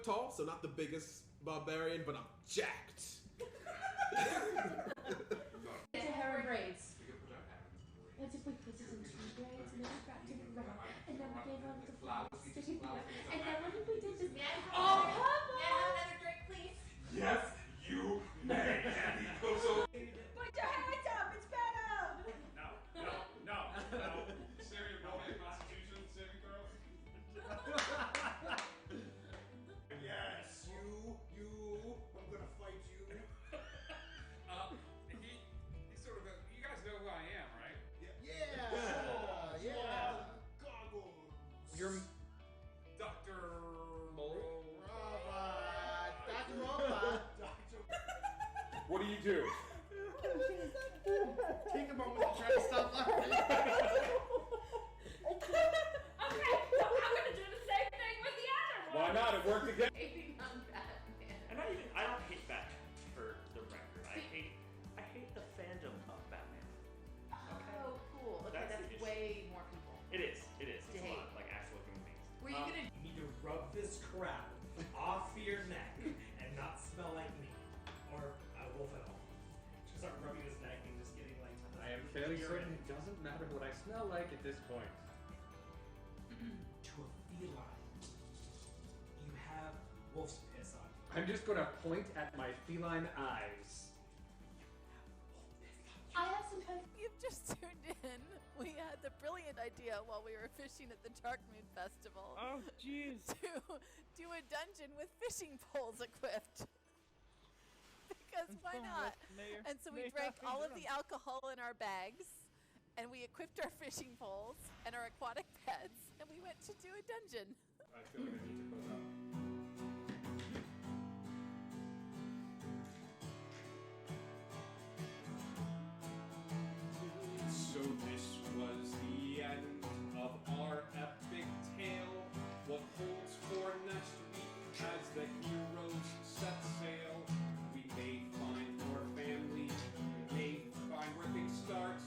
Tall, so not the biggest barbarian, but I'm jacked. It's a hair and braids. We could put our hair in braids. Let's if we put it into braids and then we wrapped it around. And then we gave them the flowers. And then when we did this. May I have another drink, please? Yes, you may. And he goes over. Put your hands up, it's better! No. Syria, roll me a constitution, saving throw. Yes, you, I'm gonna fight you. He's sort of a, you guys know who I am, right? Yeah. Goggles. You're Dr. Mole? Robot. Dr. Robot. What do you do? Take a moment to try to stop laughing. Okay, so I'm gonna do the same thing with the other one. Why not? It worked again. Hating on Batman. I don't hate Batman for the record. I hate the fandom of Batman. Oh, cool. Okay, That's that's the issue. way more people. It is. It's To a hate. lot like actual human beings. Were you gonna You need to rub this crap off your neck and not smell like me. Or Wolf at all. Just start rubbing his neck and just getting like I am fairly certain it doesn't matter what I smell like at this point. to a feline. You have wolf's piss on you. I'm just gonna point at my feline eyes. I have some kind You've just tuned in. We had the brilliant idea while we were fishing at the Dark Moon Festival. Oh, jeez. To do a dungeon with fishing poles equipped. Because why not? And so we drank all of the alcohol in our bags, and we equipped our fishing poles and our aquatic pets, and we went to do a dungeon. I feel like I need to close up. So this was the end of our epic tale. What holds for next week as the heroes set sail? We may find more family, we may find where things start.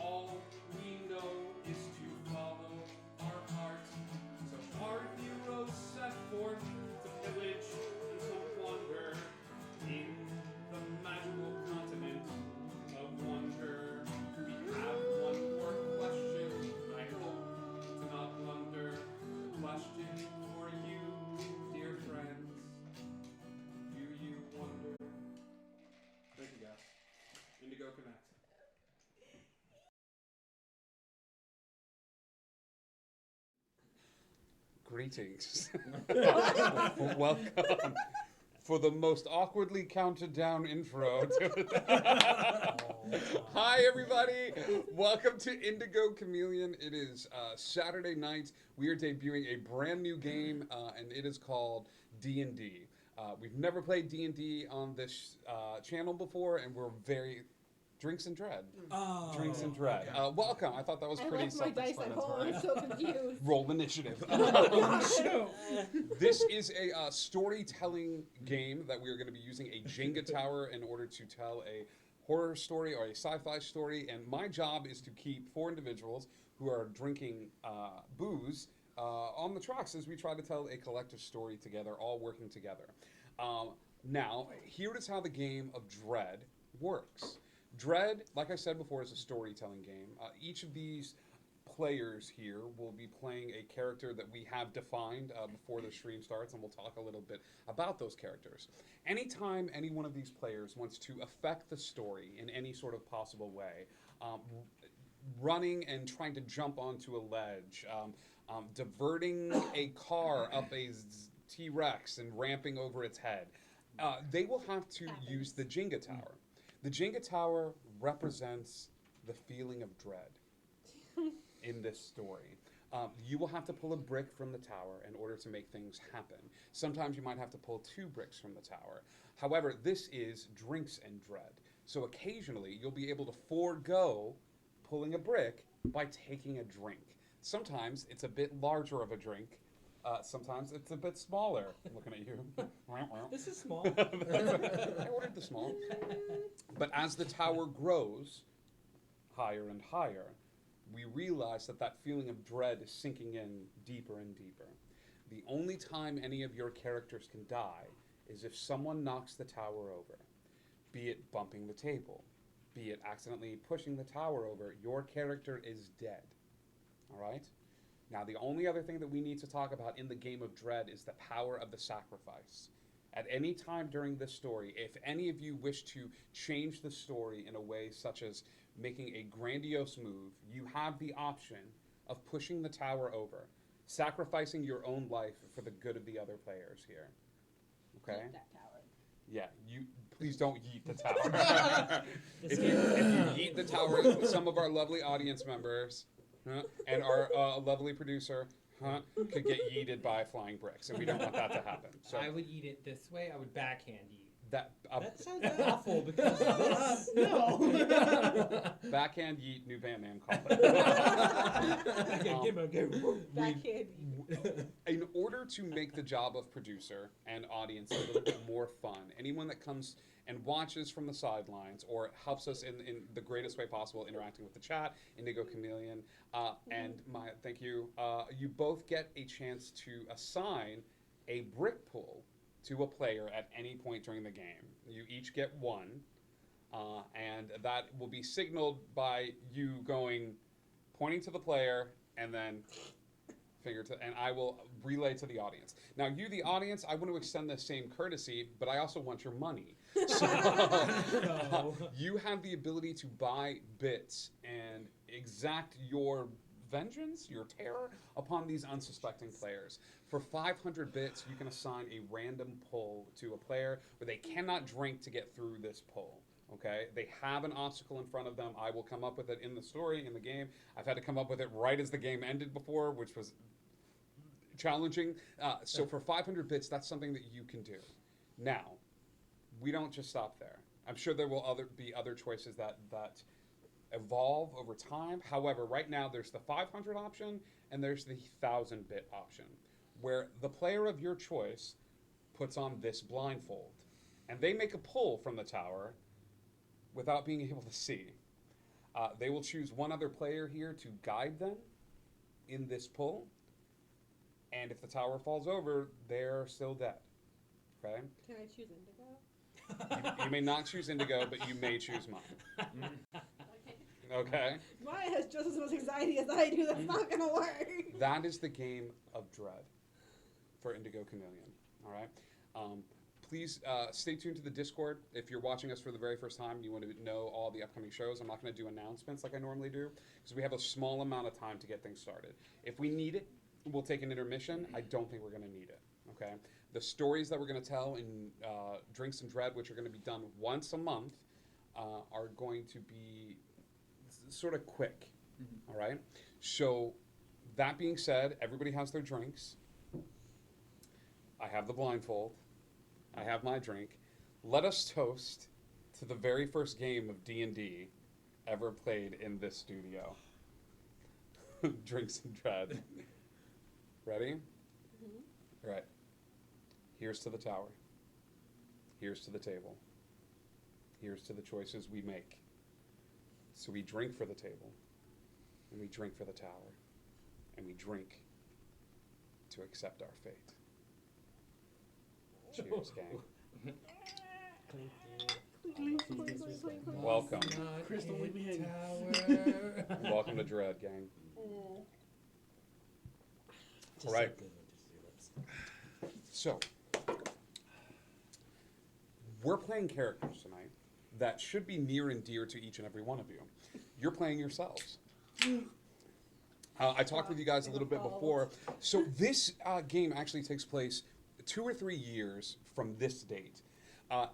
All we know is to follow our hearts. So our heroes set forth to pillage and to wander in the magical continent of wonder. We have one more question. I hope to not blunder. The question for you, dear friends. Do you wonder? Thank you, guys. Indigo Connect. Greetings. Welcome for the most awkwardly counted down intro. Hi, everybody. Welcome to Indigo Chameleon. It is Saturday night. We are debuting a brand new game, and it is called D&D. We've never played D&D on this channel before, and we're very... Drinks and Dread. Oh. Drinks and Dread. Okay. Welcome. I thought that was pretty left my dice at home. I'm so confused. Roll initiative. This is a storytelling game that we are going to be using a Jenga tower in order to tell a horror story or a sci-fi story. And my job is to keep 4 individuals who are drinking booze on the tracks as we try to tell a collective story together, all working together. Now, here is how the game of Dread works. Dread, like I said before, is a storytelling game. Each of these players here will be playing a character that we have defined before the stream starts, and we'll talk a little bit about those characters. Anytime any one of these players wants to affect the story in any sort of possible way, running and trying to jump onto a ledge, diverting a car up a T-Rex and ramping over its head, they will have to use the Jenga tower. The Jenga tower represents the feeling of dread in this story. You will have to pull a brick from the tower in order to make things happen. Sometimes you might have to pull 2 bricks from the tower. However, this is Drinks and Dread. So occasionally you'll be able to forego pulling a brick by taking a drink. Sometimes it's a bit larger of a drink. Sometimes it's a bit smaller. I'm looking at you. This is small. I ordered the small. But as the tower grows higher and higher, we realize that that feeling of dread is sinking in deeper and deeper. The only time any of your characters can die is if someone knocks the tower over, be it bumping the table, be it accidentally pushing the tower over. Your character is dead. All right? Now, the only other thing that we need to talk about in the game of Dread is the power of the sacrifice. At any time during this story, if any of you wish to change the story in a way such as making a grandiose move, you have the option of pushing the tower over, sacrificing your own life for the good of the other players here. Okay? Eat that tower. Yeah, you please don't yeet the tower. if you yeet the tower, some of our lovely audience members and our lovely producer could get yeeted by flying bricks, and we don't want that to happen. So I would eat it this way. I would backhand yeet. that That sounds awful because this. No. backhand yeet, new band name, call it. Backhand. In order to make the job of producer and audience a little bit more fun, anyone that comes and watches from the sidelines or helps us in the greatest way possible, interacting with the chat, Indigo Chameleon, and my thank you, you both get a chance to assign a brick pool to a player at any point during the game. You each get one, and that will be signaled by you pointing to the player, and then and I will relay to the audience. Now, you, the audience, I want to extend the same courtesy, but I also want your money. So, you have the ability to buy bits and exact your vengeance, your terror, upon these unsuspecting players. For 500 bits, you can assign a random pull to a player where they cannot drink to get through this pull. Okay, they have an obstacle in front of them. I will come up with it in the story, in the game. I've had to come up with it right as the game ended before, which was challenging. So for 500 bits, that's something that you can do. Now, we don't just stop there. I'm sure there will be other choices that evolve over time. However, right now there's the 500 option and there's the 1,000-bit option, where the player of your choice puts on this blindfold, and they make a pull from the tower without being able to see. They will choose one other player here to guide them in this pull, and if the tower falls over, they're still dead. Okay? Can I choose Indigo? You may not choose Indigo, but you may choose mine. Okay? Maya has just as much anxiety as I do. That's not going to work. That is the game of Dread for Indigo Chameleon. All right? Please stay tuned to the Discord. If you're watching us for the very first time, you want to know all the upcoming shows. I'm not going to do announcements like I normally do, because we have a small amount of time to get things started. If we need it, we'll take an intermission. I don't think we're going to need it. Okay? The stories that we're going to tell in Drinks and Dread, which are going to be done once a month, are going to be sort of quick. All right? So, that being said, everybody has their drinks. I have the blindfold. I have my drink. Let us toast to the very first game of D&D ever played in this studio. Drinks and Dread. Ready? Mm-hmm. All right. Here's to the tower. Here's to the table. Here's to the choices we make. So we drink for the table, and we drink for the tower, and we drink to accept our fate. Cheers, gang. Welcome. Crystal, leave me hanging. Welcome to Dread, gang. All right. So, we're playing characters tonight that should be near and dear to each and every one of you. You're playing yourselves. I talked with you guys a little bit before. So this game actually takes place 2 or 3 years from this date.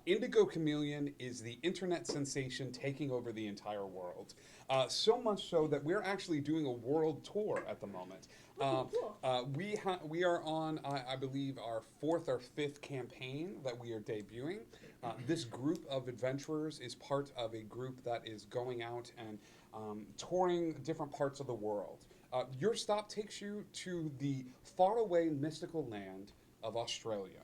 Indigo Chameleon is the internet sensation taking over the entire world. So much so that we're actually doing a world tour at the moment. We are on, I believe, our 4th or 5th campaign that we are debuting. This group of adventurers is part of a group that is going out and touring different parts of the world. Your stop takes you to the faraway mystical land of Australia.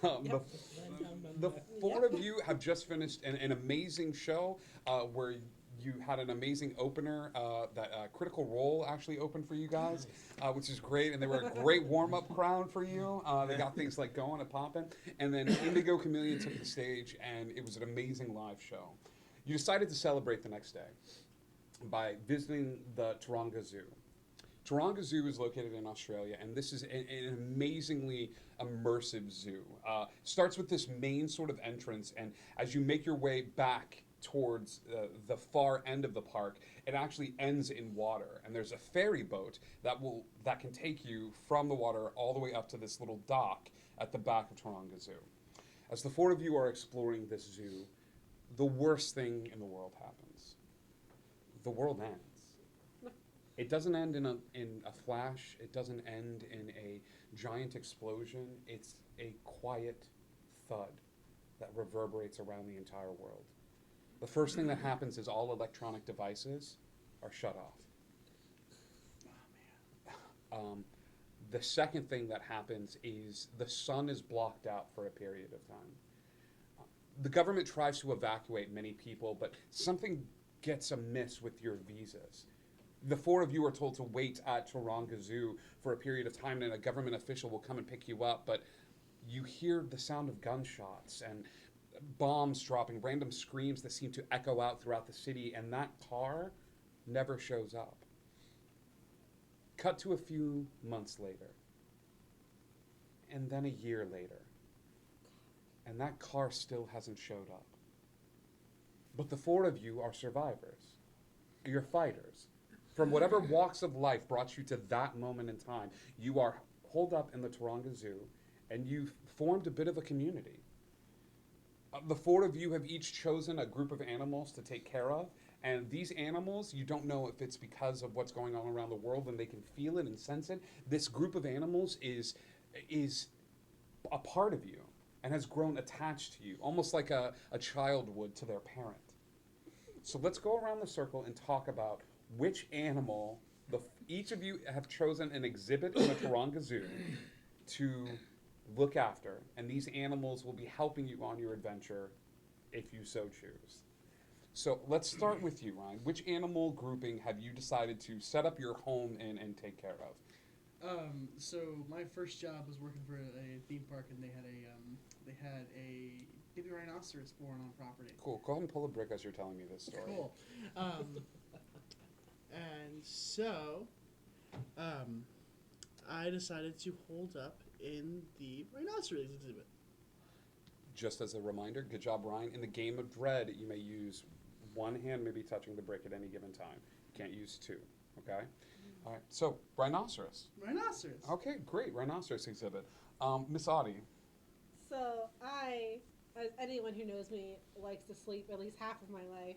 The 4 of you have just finished an amazing show where You had an amazing opener. That Critical Role actually opened for you guys, which is great. And they were a great warm-up crowd for you. They got things like going and popping. And then Indigo Chameleon took the stage, and it was an amazing live show. You decided to celebrate the next day by visiting the Taronga Zoo. Taronga Zoo is located in Australia, and this is an amazingly immersive zoo. Starts with this main sort of entrance, and as you make your way back towards the far end of the park, it actually ends in water, and there's a ferry boat that can take you from the water all the way up to this little dock at the back of Taronga Zoo. As the four of you are exploring this zoo, the worst thing in the world happens. The world ends. It doesn't end in a flash. It doesn't end in a giant explosion. It's a quiet thud that reverberates around the entire world. The first thing that happens is all electronic devices are shut off. Oh, man. The second thing that happens is the sun is blocked out for a period of time. The government tries to evacuate many people, but something gets amiss with your visas. The four of you are told to wait at Taronga Zoo for a period of time, and a government official will come and pick you up, but you hear the sound of gunshots and bombs dropping, random screams that seem to echo out throughout the city, and that car never shows up. Cut to a few months later, and then a year later, and that car still hasn't showed up. But the four of you are survivors. You're fighters. From whatever walks of life brought you to that moment in time, you are holed up in the Taronga Zoo, and you've formed a bit of a community. The four of you have each chosen a group of animals to take care of, and these animals, you don't know if it's because of what's going on around the world and they can feel it and sense it. This group of animals is a part of you and has grown attached to you, almost like a child would to their parent. So let's go around the circle and talk about which animal each of you have chosen an exhibit in the Taronga Zoo to look after, and these animals will be helping you on your adventure if you so choose. So let's start with you, Ryan. Which animal grouping have you decided to set up your home in and take care of? So my first job was working for a theme park, and they had a baby rhinoceros born on property. Cool. Go ahead and pull a brick as you're telling me this story. Cool. And so, I decided to hold up in the rhinoceros exhibit. Just as a reminder, good job, Ryan. In the game of Dread, you may use one hand maybe touching the brick at any given time. You can't use two, okay? All right, so rhinoceros. Rhinoceros. Okay, great, rhinoceros exhibit. Miss Audie. So as anyone who knows me, likes to sleep at least half of my life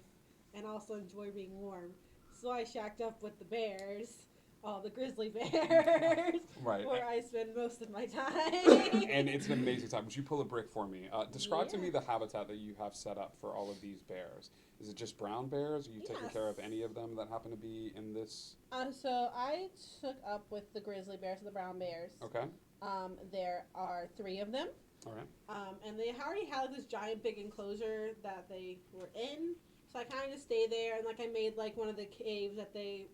and also enjoy being warm. So I shacked up with the bears, all the grizzly bears, right, where I spend most of my time. And it's an amazing time. Would you pull a brick for me? Describe to me the habitat that you have set up for all of these bears. Is it just brown bears? Are you taking care of any of them that happen to be in this? So I took up with the grizzly bears and the brown bears. Okay. There are 3 of them. All right. And they already had this giant big enclosure that they were in. So I kind of just stay there, and I made one of the caves that the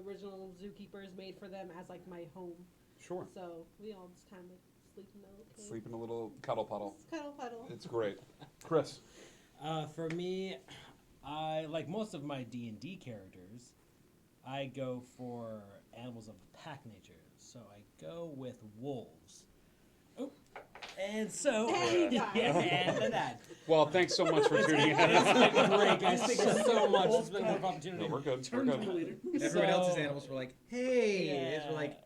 original zookeepers made for them as my home. Sure. So we all just kind of sleep in a little cave. Sleep in a little cuddle puddle. Cuddle puddle. It's great. Chris. For me, I like most of my D&D characters. I go for animals of the pack nature, so I go with wolves. Oh, and so and that. Well, thanks so much for tuning in. It's been great, guys. Thank you so much. It's been a great opportunity. No, we're good. We're good. Everyone else's animals were like, "Hey," yeah. We're like,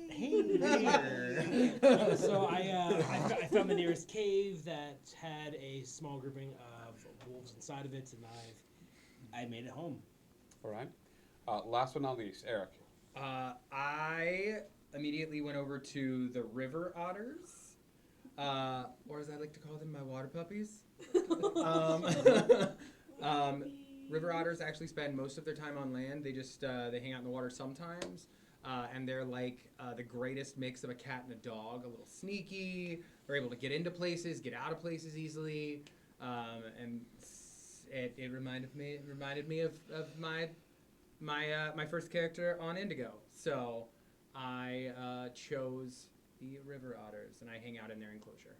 "Hey there." So I found the nearest cave that had a small grouping of wolves inside of it, and I made it home. All right. Last but not least, Eric. I immediately went over to the river otters. Or as I like to call them, my water puppies. River otters actually spend most of their time on land. They just they hang out in the water sometimes, and they're like the greatest mix of a cat and a dog. A little sneaky. They're able to get into places, get out of places easily, and it reminded me of my first character on Indigo. So I chose the river otters, and I hang out in their enclosure.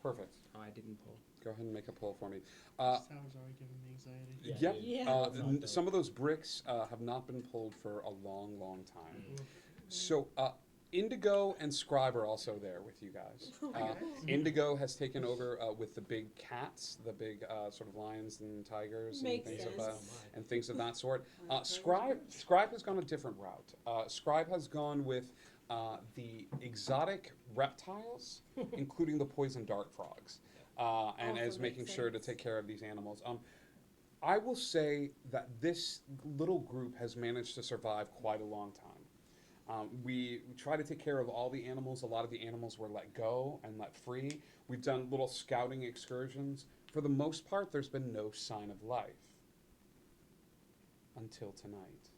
Perfect. Oh, I didn't pull. Go ahead and make a pull for me. This tower's already giving me anxiety. Yep. Yeah. Some of those bricks have not been pulled for a long, long time. So Indigo and Scribe are also there with you guys. Indigo has taken over with the big cats, the big sort of lions and tigers and Makes things sense. of and things of that sort. Scribe has gone a different route. Scribe has gone with the exotic reptiles, including the poison dart frogs, and Also is making makes sure to sense. take care of these animals. I will say that this little group has managed to survive quite a long time. We try to take care of all the animals. A lot of the animals were let go and let free. We've done little scouting excursions. For the most part, there's been no sign of life until tonight.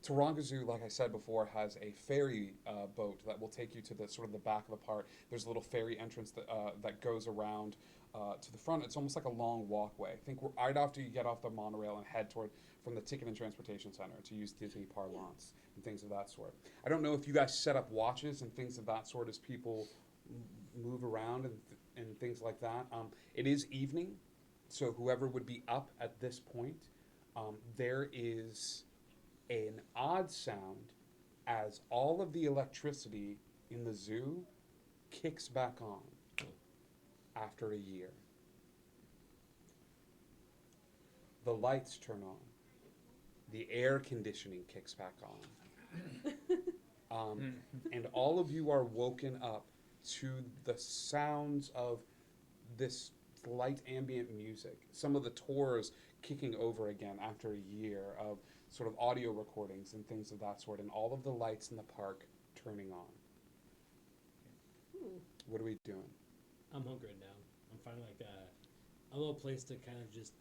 Taronga Zoo, like I said before, has a ferry boat that will take you to the sort of the back of the park. There's a little ferry entrance that goes around to the front. It's almost like a long walkway. I think right after you get off the monorail and head toward from the Ticket and Transportation Center, to use Disney parlance and things of that sort. I don't know if you guys set up watches and things of that sort as people move around and things like that. It is evening, so whoever would be up at this point, there is an odd sound as all of the electricity in the zoo kicks back on after a year. The lights turn on. The air conditioning kicks back on. And all of you are woken up to the sounds of this light ambient music. Some of the tours kicking over again after a year of sort of audio recordings and things of that sort, and all of the lights in the park turning on. What are we doing? I'm hunkering down. I'm finding like a little place to kind of just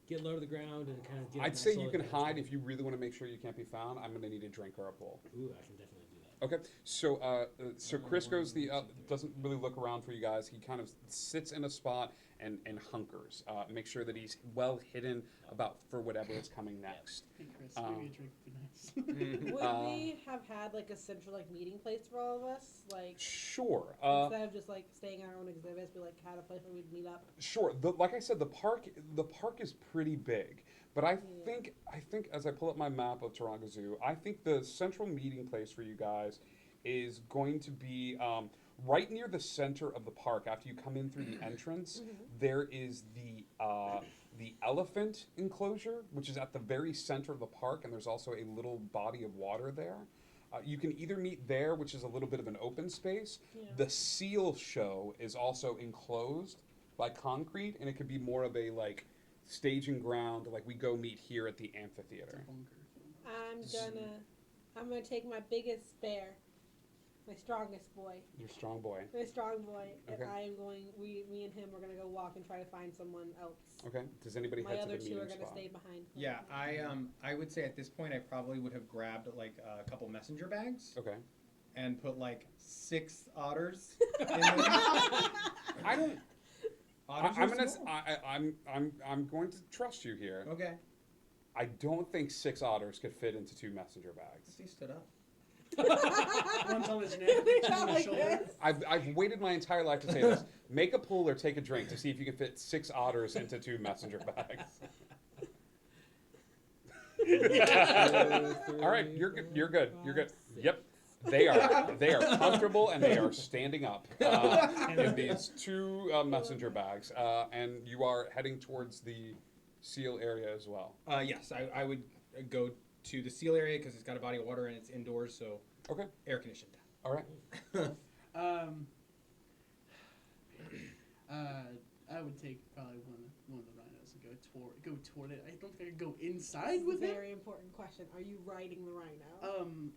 get low to the ground and kind of get. I'd say you can hide if you really want to make sure you can't be found. I'm going to need a drink or a bowl. Ooh, I can definitely do that. Okay, so Chris goes doesn't really look around for you guys. He kind of sits in a spot and hunkers. Make sure that he's well hidden about for whatever is coming next. Hey Chris, maybe a drink would be nice. Would we have had like a central like meeting place for all of us? Like Sure. instead of just like staying at our own exhibits, we like had a place where we'd meet up. Sure. Like I said, the park is pretty big. But I think as I pull up my map of Taronga Zoo, I think the central meeting place for you guys is going to be right near the center of the park. After you come in through the entrance, there is the elephant enclosure, which is at the very center of the park, and there's also a little body of water there. You can either meet there, which is a little bit of an open space. Yeah. The seal show is also enclosed by concrete, and it could be more of a like staging ground, like we go meet here at the amphitheater. I'm gonna take my biggest bear, my strongest boy. Your strong boy. My strong boy, Okay. and I am going. Me and him are gonna go walk and try to find someone else. Okay. Does anybody My head to other the two are meeting gonna spot? stay behind. Yeah, I would say at this point I probably would have grabbed like a couple messenger bags. Okay. And put like 6 otters in them. I don't. Otters I'm are gonna. small. I'm going to trust you here. Okay. I don't think 6 otters could fit into 2 messenger bags. He stood up. One's on his neck, They one's sound on his like shoulder. this. I've waited my entire life to say this. Make a pull or take a drink to see if you can fit 6 otters into 2 messenger bags. All right, you're good. You're good. You're good. Yep. They are comfortable and they are standing up in these 2 messenger bags, and you are heading towards the seal area as well. Yes, I would go to the seal area because it's got a body of water and it's indoors, so Okay. air conditioned. All right. I would take probably one of the rhinos and go toward it. I don't think I could go inside with it. Very important question. Are you riding the rhino?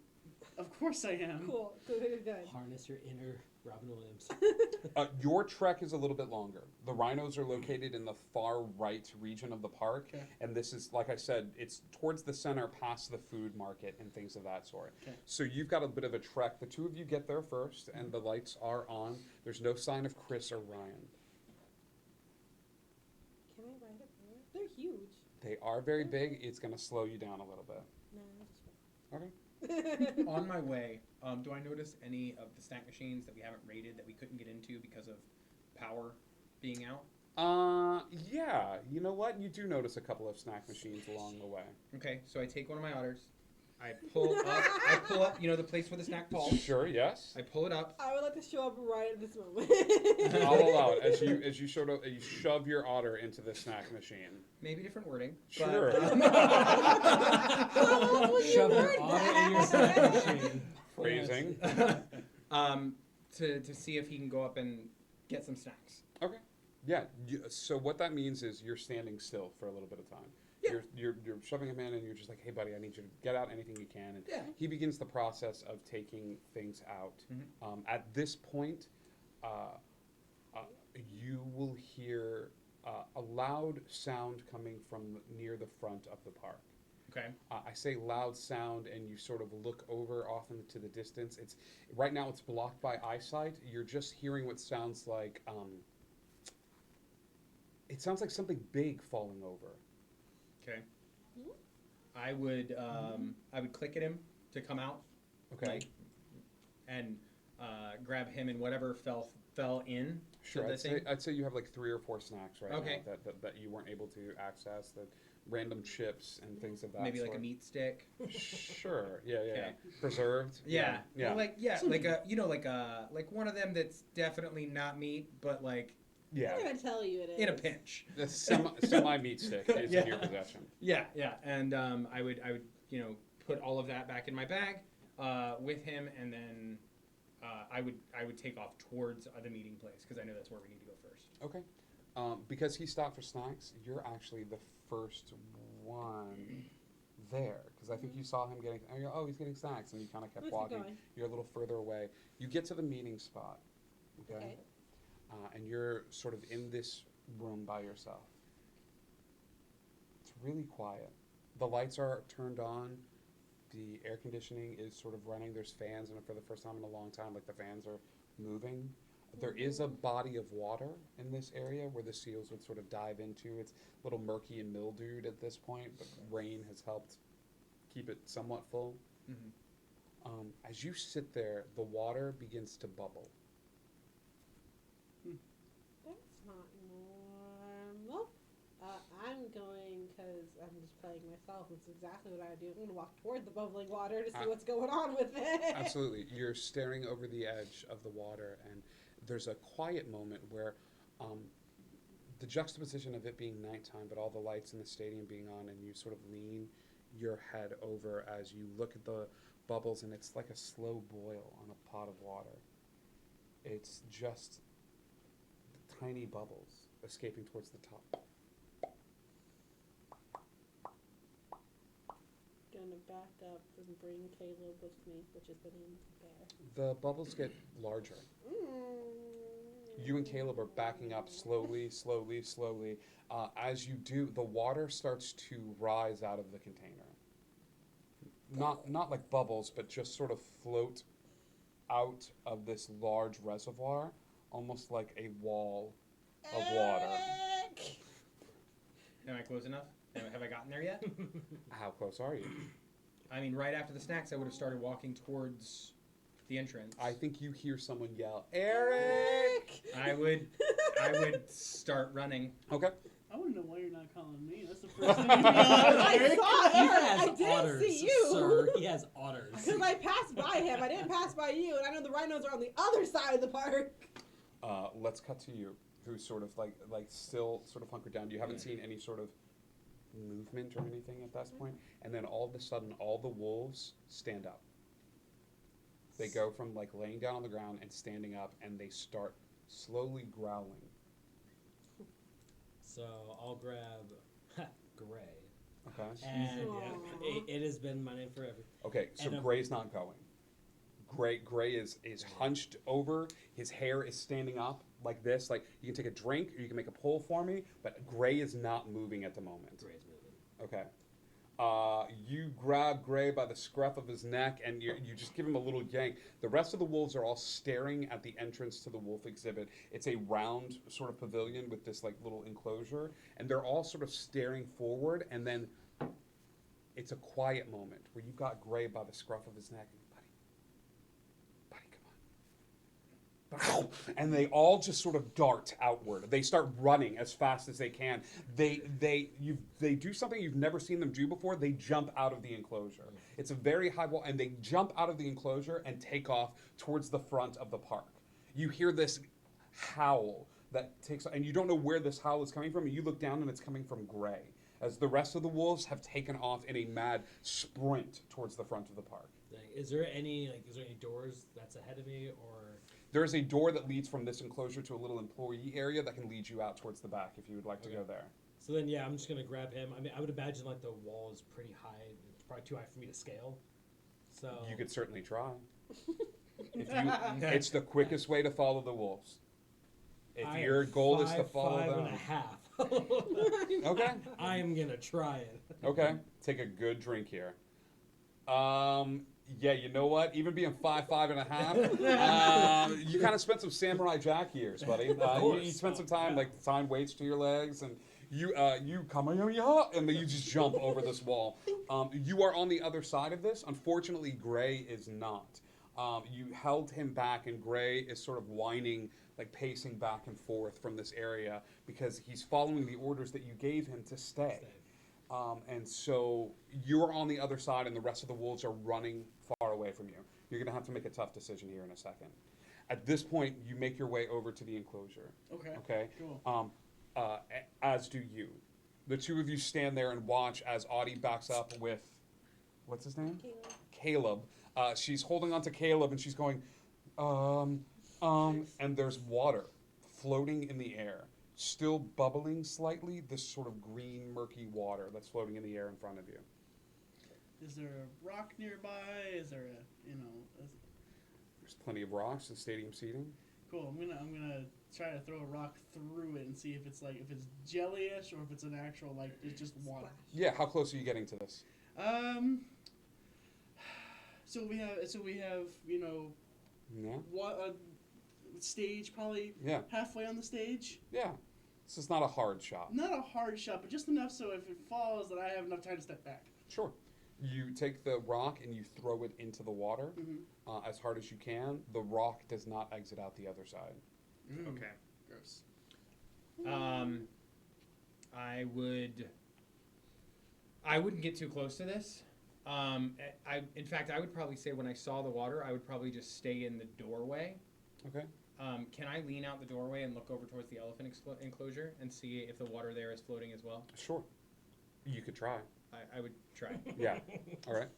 Of course I am. Cool. Good. Harness your inner Robin Williams. Your trek is a little bit longer. The rhinos are located in the far right region of the park, Okay. and this is, like I said, it's towards the center, past the food market and things of that sort. Okay. So you've got a bit of a trek. The 2 of you get there first, and the lights are on. There's no sign of Chris or Ryan. They are very big. It's going to slow you down a little bit. No, just Okay. On my way, do I notice any of the snack machines that we haven't raided that we couldn't get into because of power being out? Yeah. You know what? You do notice a couple of snack machines along the way. Okay, so I take one of my otters. I pull up, you know, the place where the snack falls. Sure, yes. I pull it up. I would like to show up right at this moment. I'll allow it as you shove your otter into the snack machine. Maybe different wording. Sure. Shove your otter in your snack machine. Phrasing. To see if he can go up and get some snacks. Okay. Yeah. So what that means is you're standing still for a little bit of time. Yeah. You're shoving him in, and you're just like, "Hey, buddy, I need you to get out anything you can." And he begins the process of taking things out. Mm-hmm. At this point, you will hear a loud sound coming from near the front of the park. Okay. I say loud sound, and you sort of look over off into the distance. It's right now it's blocked by eyesight. You're just hearing what sounds like. It sounds like something big falling over. Okay. I would click at him to come out. Okay. Like, and grab him and whatever fell in. Sure. I'd say you have like 3 or 4 snacks right now that you weren't able to access. That random chips and things of that. Maybe sort. like a meat stick. Sure. Yeah. Preserved. Yeah. Yeah. Well, like one of them that's definitely not meat, but like. Yeah. I'm gonna tell you it is. In a pinch. The semi meat stick is in your possession. Yeah. And I would put all of that back in my bag with him, and then I would take off towards the meeting place because I know that's where we need to go first. Okay. Because he stopped for snacks, you're actually the first one there because I think you saw him getting. Oh, he's getting snacks, and you kind of kept walking. You're a little further away. You get to the meeting spot. Okay. And you're sort of in this room by yourself. It's really quiet. The lights are turned on. The air conditioning is sort of running. There's fans, and for the first time in a long time, like the fans are moving. There is a body of water in this area where the seals would sort of dive into. It's a little murky and mildewed at this point, but rain has helped keep it somewhat full. Mm-hmm. As you sit there, the water begins to bubble. That's not normal. I'm going, because I'm just playing myself. It's exactly what I do. I'm going to walk toward the bubbling water to see what's going on with it. Absolutely. You're staring over the edge of the water, and there's a quiet moment where the juxtaposition of it being nighttime, but all the lights in the stadium being on, and you sort of lean your head over as you look at the bubbles, and it's like a slow boil on a pot of water. It's just tiny bubbles escaping towards the top. Gonna back up and bring Caleb with me, which is the name of the bear. The bubbles get larger. You and Caleb are backing up slowly. As you do, the water starts to rise out of the container. Not like bubbles, but just sort of float out of this large reservoir, almost like a wall of water. Am I close enough? Have I gotten there yet? How close are you? I mean, right after the snacks, I would have started walking towards the entrance. I think you hear someone yell, "Eric!" I would start running. Okay. I wouldn't know why you're not calling me. That's the first thing you realized, Eric. I didn't otters, see you. Sir. He has otters. Because I passed by him. I didn't pass by you, and I know the rhinos are on the other side of the park. Let's cut to you, who's sort of like still sort of hunkered down. You haven't seen any sort of movement or anything at this point, and then all of a sudden, all the wolves stand up. They go from like laying down on the ground and standing up, and they start slowly growling. So I'll grab Gray. Okay. And it has been my name forever. Okay, so And Gray's not going. Gray is hunched over. His hair is standing up like this. Like you can take a drink or you can make a pull for me, but Gray is not moving at the moment. Gray's moving. Okay. You grab Gray by the scruff of his neck and you just give him a little yank. The rest of the wolves are all staring at the entrance to the wolf exhibit. It's a round sort of pavilion with this like little enclosure, and they're all sort of staring forward, and then it's a quiet moment where you've got Gray by the scruff of his neck and and they all just sort of dart outward. They start running as fast as they can. They do something you've never seen them do before. They jump out of the enclosure. It's a very high wall, and they jump out of the enclosure and take off towards the front of the park. You hear this howl that takes, and you don't know where this howl is coming from. And you look down, and it's coming from Gray, as the rest of the wolves have taken off in a mad sprint towards the front of the park. Is there any doors that's ahead of me, or? There is a door that leads from this enclosure to a little employee area that can lead you out towards the back if you would like to go there. So then, yeah, I'm just gonna grab him. I mean, I would imagine like the wall is pretty high. It's probably too high for me to scale. So you could certainly try. It's the quickest way to follow the wolves. If your goal is to follow them. 5.5. Okay. I'm gonna try it. Okay. Take a good drink here. Yeah, you know what? Even being 5.5, you kind of spent some Samurai Jack years, buddy. You spent some time, tying weights to your legs, and you come and then you just jump over this wall. You are on the other side of this. Unfortunately, Gray is not. You held him back, and Gray is sort of whining, pacing back and forth from this area because he's following the orders that you gave him to stay. And so you're on the other side, and the rest of the wolves are running far away from you. You're going to have to make a tough decision here in a second. At this point, you make your way over to the enclosure. Okay. Cool. As do you. The two of you stand there and watch as Audie backs up with, what's his name? Caleb. She's holding on to Caleb, and she's going, and there's water floating in the air. Still bubbling slightly, this sort of green, murky water that's floating in the air in front of you. Is there a rock nearby? Is there There's plenty of rocks and stadium seating. Cool. I'm gonna try to throw a rock through it and see if it's if it's jellyish or if it's an actual it's just water. Yeah. How close are you getting to this? So we have Yeah. Stage probably halfway on the stage. Yeah. This is not a hard shot. Not a hard shot, but just enough so if it falls that I have enough time to step back. Sure. You take the rock and you throw it into the water as hard as you can. The rock does not exit out the other side. Okay. Gross. I wouldn't get too close to this. In fact, I would probably say when I saw the water, I would probably just stay in the doorway. Okay. Can I lean out the doorway and look over towards the elephant enclosure and see if the water there is floating as well? Sure. You could try. I would try. Yeah. All right.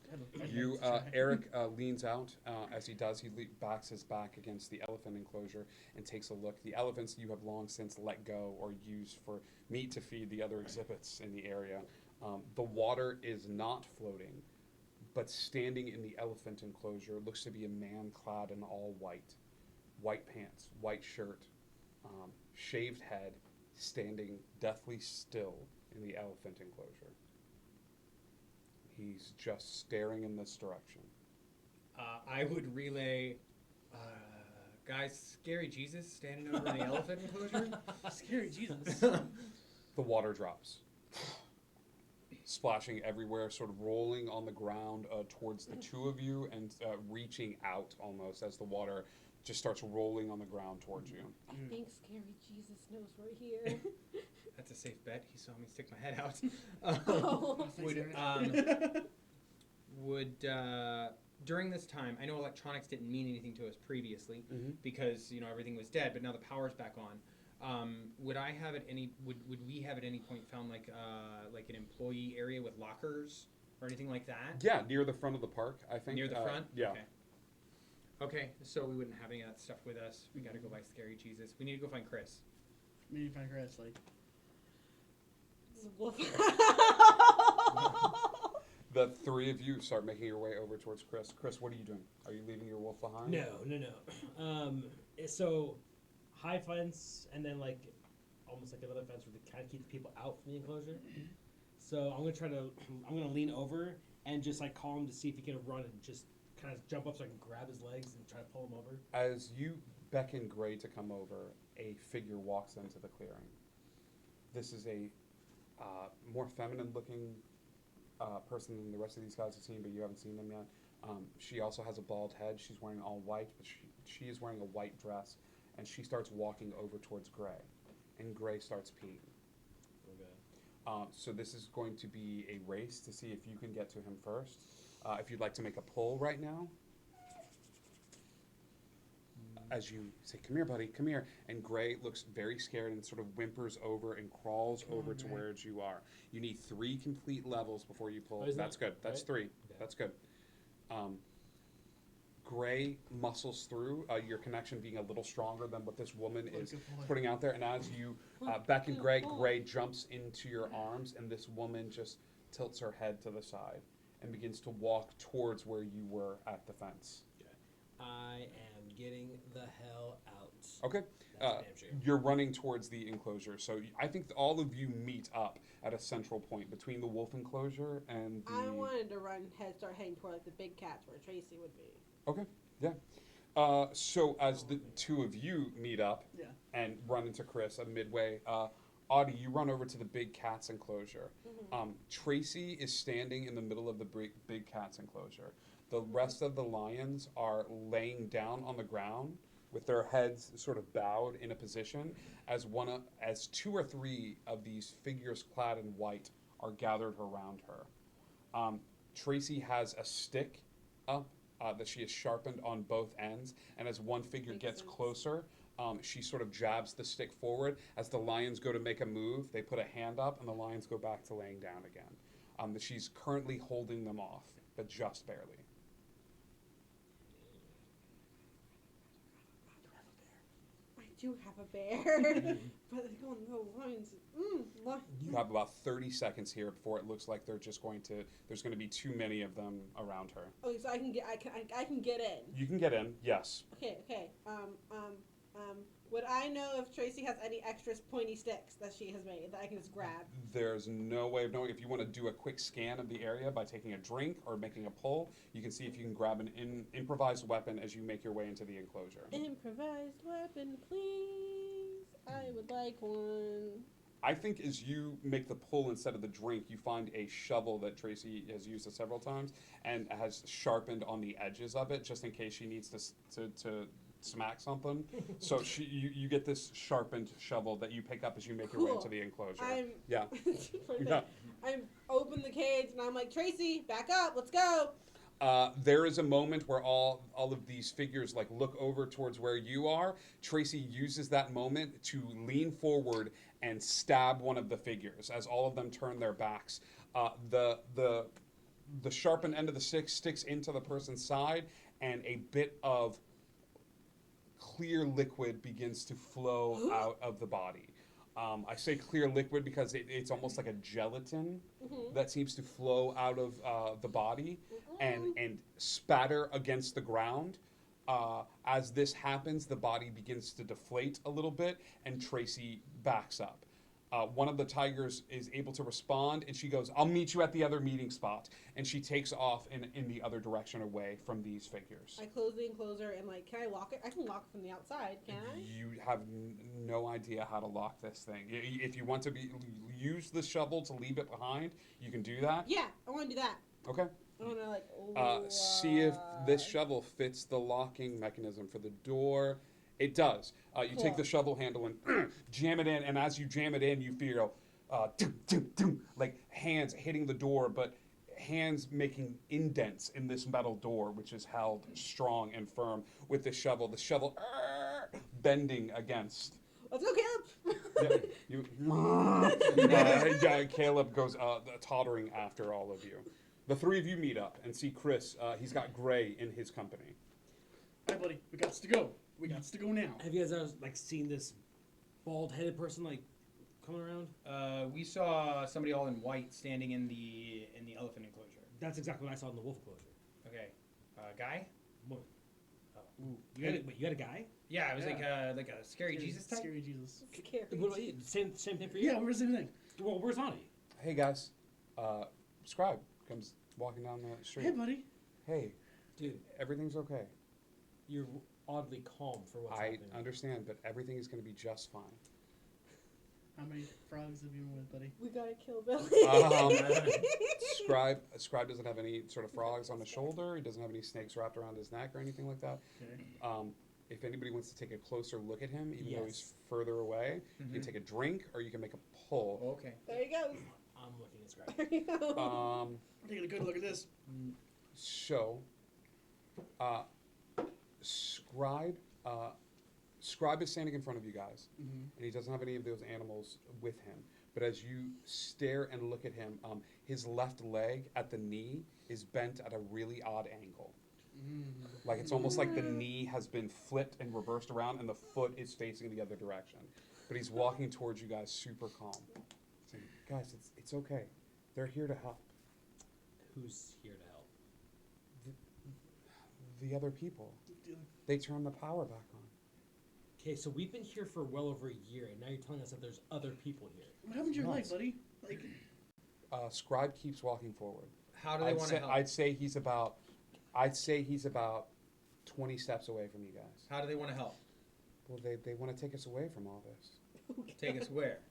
You, Eric leans out. As he does, he backs his back against the elephant enclosure and takes a look. The elephants you have long since let go or used for meat to feed the other exhibits in the area. The water is not floating, but standing in the elephant enclosure looks to be a man clad in all white. White pants, white shirt, shaved head, standing deathly still in the elephant enclosure. He's just staring in this direction. I would relay, guys, Scary Jesus standing over in the elephant enclosure. Scary Jesus. The water drops. Splashing everywhere, sort of rolling on the ground towards the two of you and reaching out almost as the water just starts rolling on the ground towards you. I think Scary Jesus knows we're here. That's a safe bet. He saw me stick my head out. During this time, I know electronics didn't mean anything to us previously because everything was dead, but now the power's back on. Would we have at any point found an employee area with lockers or anything like that? Yeah, near the front of the park, I think. Near the front? Yeah. Okay, so we wouldn't have any of that stuff with us. We gotta go by Scary Jesus. We need to go find Chris. We need to find Chris, The three of you start making your way over towards Chris. Chris, what are you doing? Are you leaving your wolf behind? No. So high fence and then almost like another fence where they kind of keep the people out from the enclosure. So I'm gonna lean over and just like call him to see if he can run and just kind of jump up so I can grab his legs and try to pull him over. As you beckon Gray to come over, a figure walks into the clearing. This is a more feminine-looking person than the rest of these guys have seen, but you haven't seen them yet. She also has a bald head. She's wearing all white, but she is wearing a white dress, and she starts walking over towards Gray, and Gray starts peeing. Okay. So this is going to be a race to see if you can get to him first. If you'd like to make a pull right now. As you say, "Come here, buddy, come here," and Gray looks very scared and sort of whimpers over and crawls over to where you are. You need 3 complete levels before you pull. That's good. That's 3. Okay. That's good. Gray muscles through, your connection being a little stronger than what this woman is putting out there. And as you beckon Gray, Gray jumps into your arms, and this woman just tilts her head to the side and begins to walk towards where you were at the fence. I am getting the hell out. Okay. That's damn sure. You're running towards the enclosure. So I think all of you meet up at a central point between the wolf enclosure and the... I wanted to start heading toward like the big cats where Tracy would be. Okay, yeah. So as the two of you meet up and run into Chris midway, Audie, you run over to the big cats enclosure. Tracy is standing in the middle of the big cats enclosure. The rest of the lions are laying down on the ground with their heads sort of bowed in a position as 2 or 3 of these figures clad in white are gathered around her. Tracy has a stick up that she has sharpened on both ends, and as one figure gets closer, she sort of jabs the stick forward. As the lions go to make a move, they put a hand up, and the lions go back to laying down again. She's currently holding them off, but just barely. I do have a bear, but I don't know lions. You have about 30 seconds here before it looks like there's going to be too many of them around her. Okay, so I can get in. You can get in, yes. Okay. Would I know if Tracy has any extra pointy sticks that she has made that I can just grab? There's no way of knowing. If you want to do a quick scan of the area by taking a drink or making a pull, you can see if you can grab an improvised weapon as you make your way into the enclosure. Improvised weapon, please. I would like one. I think as you make the pull instead of the drink, you find a shovel that Tracy has used several times and has sharpened on the edges of it just in case she needs to smack something. So you get this sharpened shovel that you pick up as you make your way into the enclosure. I'm open the cage and I'm like, Tracy, back up, let's go. There is a moment where all of these figures like look over towards where you are. Tracy uses that moment to lean forward and stab one of the figures as all of them turn their backs. The sharpened end of the stick sticks into the person's side, and a bit of clear liquid begins to flow out of the body. I say clear liquid because it's almost like a gelatin that seems to flow out of the body and spatter against the ground. As this happens, the body begins to deflate a little bit, and Tracy backs up. One of the tigers is able to respond, and she goes, "I'll meet you at the other meeting spot." And she takes off in the other direction away from these figures. I close the enclosure and like, can I lock it? I can lock it from the outside, can I? You have no idea how to lock this thing. If you want to use the shovel to leave it behind, you can do that. Yeah, I want to do that. Okay. I want to like. See if this shovel fits the locking mechanism for the door. It does. You take the shovel handle and jam it in, and as you jam it in, you feel like hands hitting the door, but hands making indents in this metal door, which is held strong and firm with the shovel. The shovel bending against. Let's go, Caleb. Caleb goes tottering after all of you. The 3 of you meet up and see Chris. He's got Gray in his company. Hi, buddy. We got to go. We got to go now. Have you guys ever like seen this bald-headed person like coming around? We saw somebody all in white standing in the elephant enclosure. That's exactly what I saw in the wolf enclosure. Okay, guy. Woman. Oh. You had a guy? Yeah, it was like a scary Jesus type. Scary Jesus. What about you? Same thing for you? Yeah, we're the same thing. Well, where's Ani? Hey guys. Scribe comes walking down the street. Hey, buddy. Hey, Dude, everything's okay. you're oddly calm for what's I happening. understand, but everything is going to be just fine. How many frogs have you been with, buddy? We gotta kill Billy. Scribe doesn't have any sort of frogs on his shoulder. He doesn't have any snakes wrapped around his neck or anything like that. Okay. If anybody wants to take a closer look at him, even though he's Yes. further away, you can take a drink or you can make a pull. Okay. There he goes. I'm looking at Scribe. There you go. Taking a good look at this. So, Scribe is standing in front of you guys, and he doesn't have any of those animals with him. But as you stare and look at him, his left leg at the knee is bent at a really odd angle. Like it's almost like the knee has been flipped and reversed around, and the foot is facing the other direction. But he's walking towards you guys, super calm, saying, "Guys, it's okay. They're here to help. Who's here to help? The other people. They turned the power back on." Okay, so we've been here for well over a year, and now you're telling us that there's other people here. What happened to your leg, Nuts. buddy? Like, Scribe keeps walking forward. How do they want to help? I'd say he's about 20 steps away from you guys. How do they want to help? Well, they want to take us away from all this. Take us where?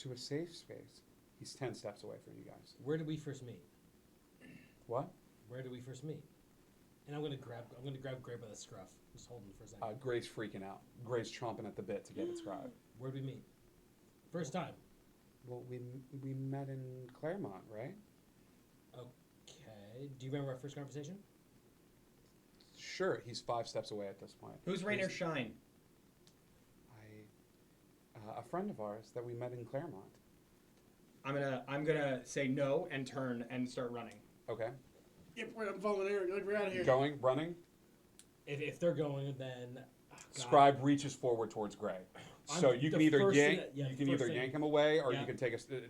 To a safe space. He's 10 steps away from you guys. Where did we first meet? What? Where did we first meet? And I'm gonna grab Gray by the scruff. Just hold him for a second. Gray's freaking out. Gray's chomping at the bit to get at Scribe. Where'd we meet? First time. Well, we met in Claremont, right? Okay. Do you remember our first conversation? Sure, he's 5 steps away at this point. Who's Rainer Shine? A friend of ours that we met in Claremont. I'm gonna say no and turn and start running. Okay. yep, I'm following Eric. Like, we're out of here. Going, running. If they're going, then Scribe reaches forward towards Gray. So you can either yank him away, or you can take a swing.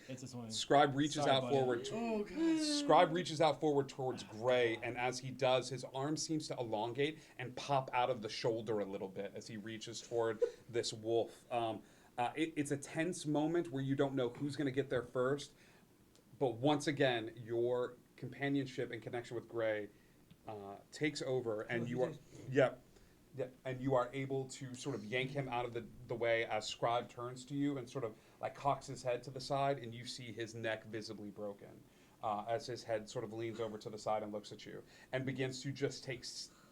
It's a swing. Scribe reaches Sorry, out buddy. forward. Oh, God. Scribe reaches out forward towards Gray, and as he does, his arm seems to elongate and pop out of the shoulder a little bit as he reaches toward this wolf. It's a tense moment where you don't know who's going to get there first, but once again, your companionship and connection with Gray takes over, and you are and you are able to sort of yank him out of the way as Scribe turns to you and sort of like cocks his head to the side, and you see his neck visibly broken as his head sort of leans over to the side and looks at you and begins to just take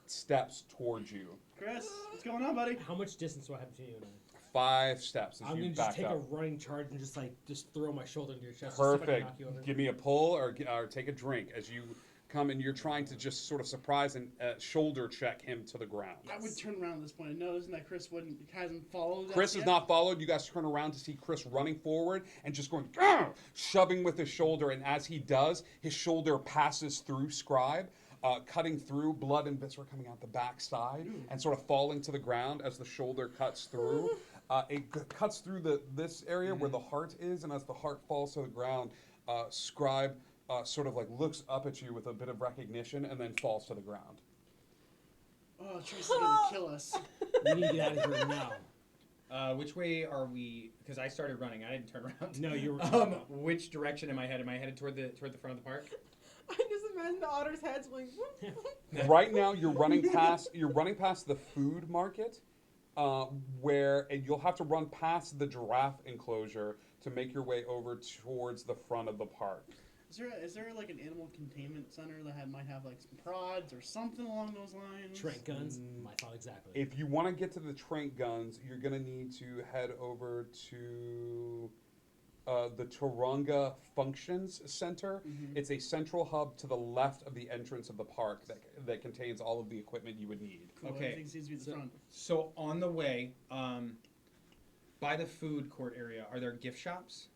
steps towards you. Chris, what's going on, buddy? How much distance do I have between you and I? 5 steps as I'm you gonna back just take up. a running charge and just throw my shoulder into your chest. Just so I can Perfect. knock you over. Give me a pull or take a drink as you come, and you're trying to just sort of surprise and shoulder check him to the ground. I would turn around at this point and notice that Chris hasn't followed us Chris has yet. not followed. You guys turn around to see Chris running forward and just going, "Gah!" shoving with his shoulder. And as he does, his shoulder passes through Scribe, cutting through, blood and viscera coming out the backside, and sort of falling to the ground as the shoulder cuts through. It cuts through this area where the heart is, and as the heart falls to the ground, Scribe sort of like looks up at you with a bit of recognition and then falls to the ground. Oh, Tracy's gonna kill us. We need to get out of here now. Which way are we? Because I started running. I didn't turn around. No, you were. Which direction am I headed? Am I headed toward the front of the park? I just imagine the otter's heads going. Right now, you're running past the food market, and you'll have to run past the giraffe enclosure to make your way over towards the front of the park. Is there like an animal containment center that might have like some prods or something along those lines? Trank guns. My thought exactly. If you want to get to the trank guns, you're going to need to head over to the Taronga Functions Center. It's a central hub to the left of the entrance of the park that contains all of the equipment you would need. Cool, Okay. everything seems to be at the front. So on the way, by the food court area, are there gift shops?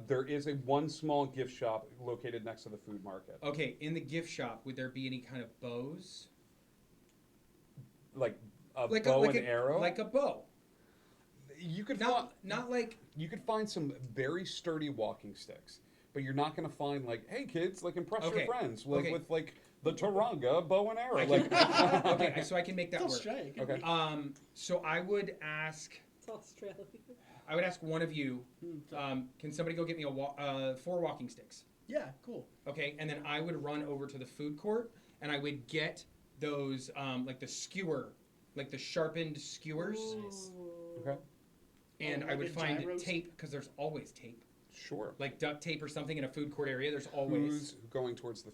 There is one small gift shop located next to the food market. Okay, in the gift shop, would there be any kind of bows? Like a bow and arrow? Like a bow. You could not like you could find some very sturdy walking sticks, but you're not going to find like, hey kids, like impress your friends with like the Taronga bow and arrow. Okay, so I can make that work. Okay. So I would ask. It's Australia. I would ask one of you. Hmm, Can somebody go get me 4 walking sticks? Yeah, cool. Okay, and then I would run over to the food court and I would get those like the skewer, like the sharpened skewers. Nice. Okay. And Oh, I like would a find gyros? tape because there's always tape, Sure. like duct tape or something in a food court area. There's always. Who's going towards the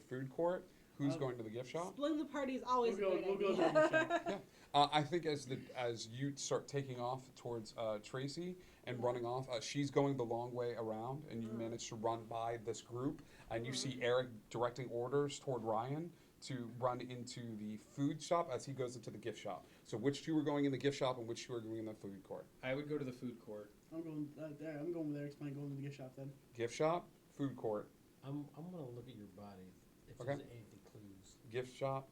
food court? Who's going to the gift shop? Splitting the party is always We'll a go- great we'll go idea. to the gift shop. Yeah. I think as you start taking off towards Tracy and running off, she's going the long way around, and you manage to run by this group, and you see Eric directing orders toward Ryan to run into the food shop as he goes into the gift shop. So which two are going in the gift shop and which two are going in the food court? I would go to the food court. I'm going there. I'm going with Eric's plan. Going to the gift shop then. Gift shop, food court. I'm gonna look at your body if Okay. there's anything clues. Gift shop,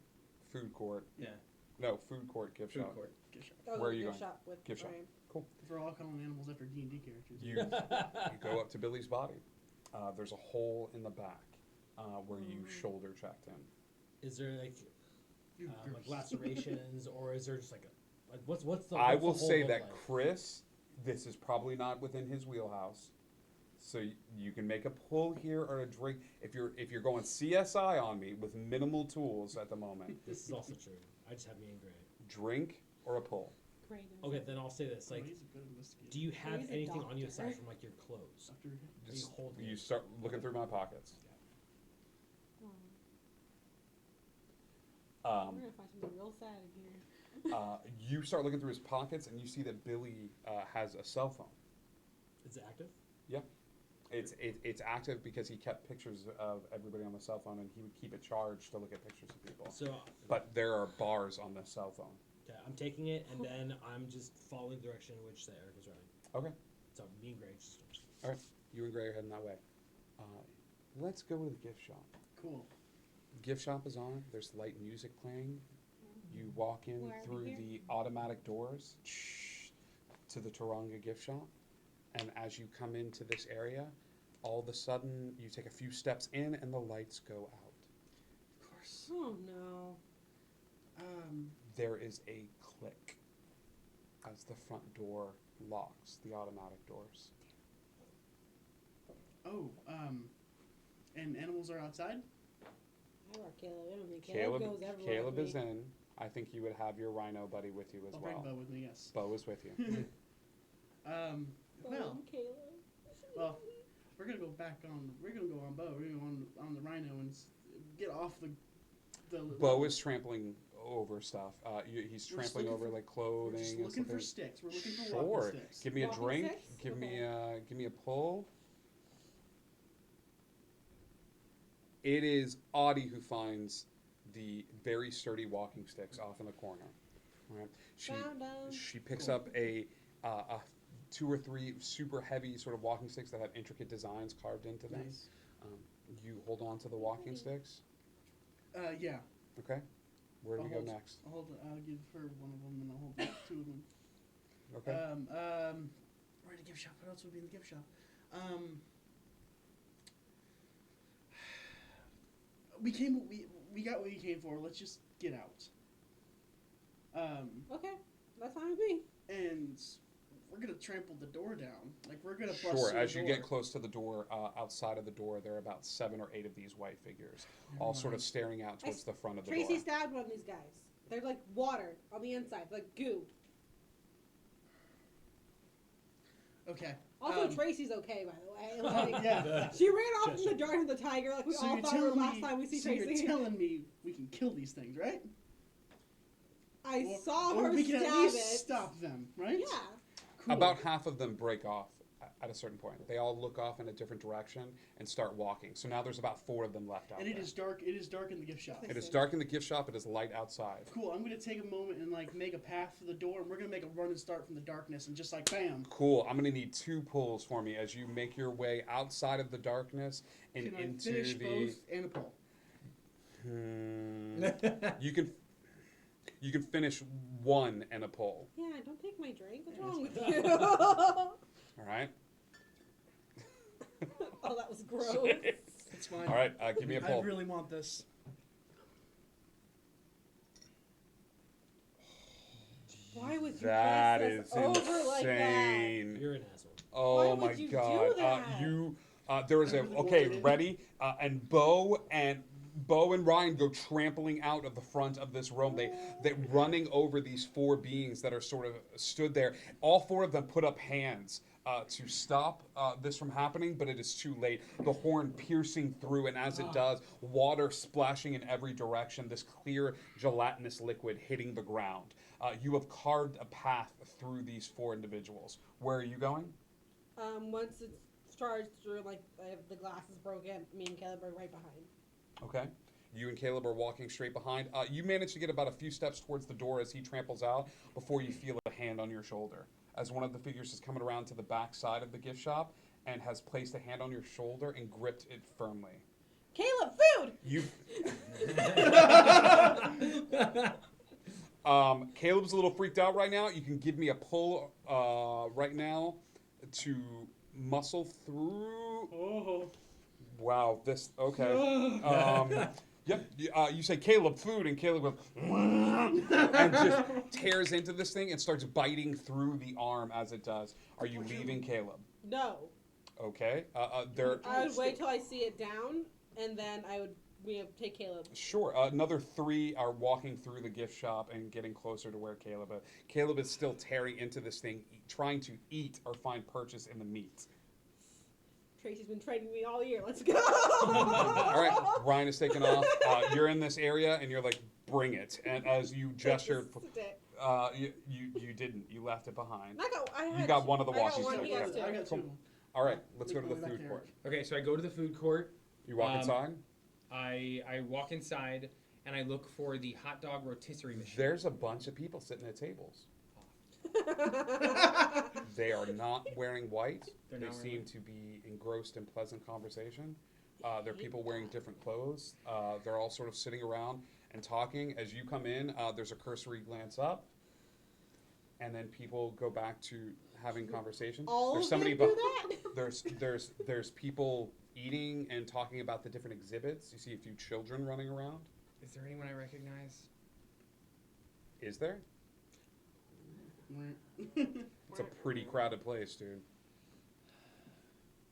food court. Yeah. No, food court, gift Food shop. court. Gift shop. Oh, Where are the you gift going? shop with Gift shop. Ryan. Cool. Because we're all calling animals after D&D characters. You go up to Billy's body. There's a hole in the back where you shoulder checked in. Is there like You like gross. lacerations, or is there just like what's the? I what's the will hole say look that like? Chris, this is probably not within his wheelhouse. So you can make a pull here or a drink. If you're going CSI on me with minimal tools at the moment, This is also true. I just have me and Gray. drink or a pull. Great. Okay, then I'll say this: Oh, like, he's a good investigator. do you have He's a anything on you doctor. aside from like your clothes? Doctor, Are you Just, holding you it? start looking through my pockets. We're gonna find something real sad in here. You start looking through his pockets and you see that Billy has a cell phone. Is it active? Yeah. It's active because he kept pictures of everybody on the cell phone and he would keep it charged to look at pictures of people. So, But there are bars on the cell phone. okay, I'm taking it, and then I'm just following the direction in which the Eric is running. Okay. So me and Gray just. All right. You and Gray are heading that way. Let's go to the gift shop. Cool. Gift shop is on. There's light music playing. You walk in Why are we through here? the automatic doors to the Taronga gift shop. And as you come into this area, all of a sudden you take a few steps in and the lights go out. Of course. Oh no. There is a click as the front door locks, the automatic doors. Oh, and animals are outside? I love Caleb. I don't think Caleb goes everywhere. Caleb with is me. in. I think you would have your rhino buddy with you as I'll well. bring Bo with me, yes. Bo is with you. Oh, Well, Caleb. well, we're gonna go back on. We're gonna go on Bo. We're gonna go on the rhino and get off the. Bo is trampling over stuff. He's We're just trampling looking over for- like clothing. We're just and looking for stuff. sticks. We're looking for Sure. walking sticks. Give me a Walking drink. sticks? Give me a pull. It is Audie who finds the very sturdy walking sticks off in the corner. Right? Found 'em. She picks up a 2 or 3 super heavy sort of walking sticks that have intricate designs carved into them. Nice. You hold on to the walking sticks. Yeah. Okay. Where do we go hold, next? I'll give her one of them, and I'll hold the 2 of them. Okay. We're at a gift shop. What else would be in the gift shop? We got what we came for. Let's just get out. Okay, that's fine with me. And we're gonna trample the door down. Like we're gonna bust Sure. through As the you door. get close to the door, outside of the door, there are about 7 or 8 of these white figures, all sort of staring out towards the front of the Tracy door. stabbed one of these guys. They're like water on the inside, like goo. Okay. Also, Tracy's okay, by the way. Like, Yeah. She ran off from the jar of the tiger, like we So all you're thought her telling last me- time we see so Tracy. you're telling me we can kill these things, right? I saw or her we can stab at least it. stop them, right? Yeah. Cool. About half of them break off at a certain point. They all look off in a different direction and start walking. So now there's about 4 of them left out And there. it is dark. It is dark in the gift shop. It is dark in the gift shop. It is light outside. Cool. I'm gonna take a moment and like make a path for the door, and we're gonna make a run and start from the darkness, and just like bam. Cool. I'm gonna need 2 pulls for me as you make your way outside of the darkness and Can I into finish the. both and a pull? You can finish 1 and a pull. Yeah, don't take my drink. What's Yeah, wrong with that's you? All right. Oh, that was gross. It's fine. All right. Give me a pull. I really want this. Why would you That pass is us over like that? insane. You're an asshole. Oh Why my would you do god. that? There is a okay, ready? And Bo and Ryan go trampling out of the front of this room. They running over these 4 beings that are sort of stood there. All 4 of them put up hands to stop this from happening, but it is too late. The horn piercing through, and as it does, water splashing in every direction. This clear gelatinous liquid hitting the ground. You have carved a path through these 4 individuals. Where are you going? Once it's charged through, like the glass is broken, me and Caleb are right behind. Okay. You and Caleb are walking straight behind. You manage to get about a few steps towards the door as he tramples out before you feel a hand on your shoulder. As one of the figures is coming around to the back side of the gift shop and has placed a hand on your shoulder and gripped it firmly. Caleb, food! You. Caleb's a little freaked out right now. You can give me a pull right now to muscle through. Oh. Wow, this okay. Yep. You say Caleb food, and Caleb goes and just tears into this thing and starts biting through the arm as it does. Are you leaving Caleb? No. Okay. I would wait till I see it down, and then I would take Caleb. Sure. Another 3 are walking through the gift shop and getting closer to where Caleb is. Caleb is still tearing into this thing, trying to eat or find purchase in the meat. Tracy's been training me all year. Let's go. All right, Ryan is taking off. You're in this area, and you're like, "Bring it!" And as you gestured, you didn't. You left it behind. You got one of the walkies. I got 2. All right, let's go to the food court. Okay, so I go to the food court. You walk inside. I walk inside and I look for the hot dog rotisserie machine. There's a bunch of people sitting at tables. They are not wearing white. They seem to be engrossed in pleasant conversation. There are people wearing different clothes. They're all sort of sitting around and talking. As you come in, there's a cursory glance up, and then people go back to having conversations. There's somebody do that? There's people eating and talking about the different exhibits. You see a few children running around. Is there anyone I recognize? Is there? It's a pretty crowded place, dude.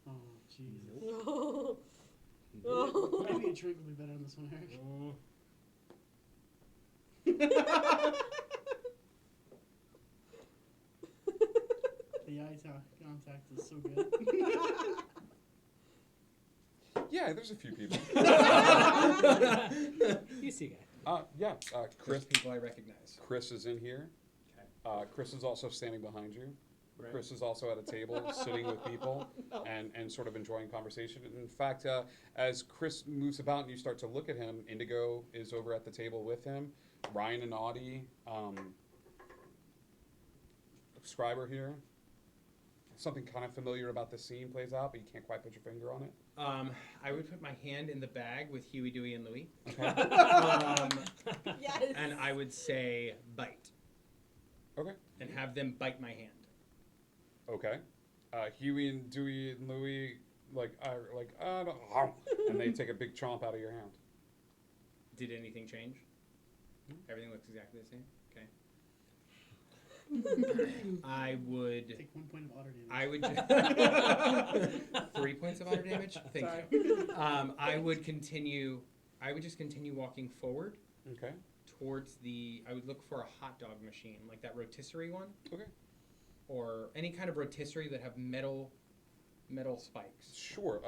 Oh, Jesus. No. Maybe a drink would be better on this one, Eric. The eye contact is so good. Yeah, there's a few people. You see guy. Yeah. Chris. People I recognize. Chris is in here. Okay. Chris is also standing behind you. Right. Chris is also at a table, sitting with people, and sort of enjoying conversation. In fact, as Chris moves about and you start to look at him, Indigo is over at the table with him. Ryan and Audie, Scriber here. Something kind of familiar about the scene plays out, but you can't quite put your finger on it. I would put my hand in the bag with Huey, Dewey, and Louie. Okay. Yes. And I would say bite. Okay. And have them bite my hand. Okay. Huey and Dewey and Louie and they take a big chomp out of your hand. Did anything change? Everything looks exactly the same? Okay. I would... Take 1 point of otter damage. I would... 3 points of otter damage? Thank you. I would just continue walking forward. Okay. Towards I would look for a hot dog machine, like that rotisserie one. Okay. Or any kind of rotisserie that have metal spikes. Sure.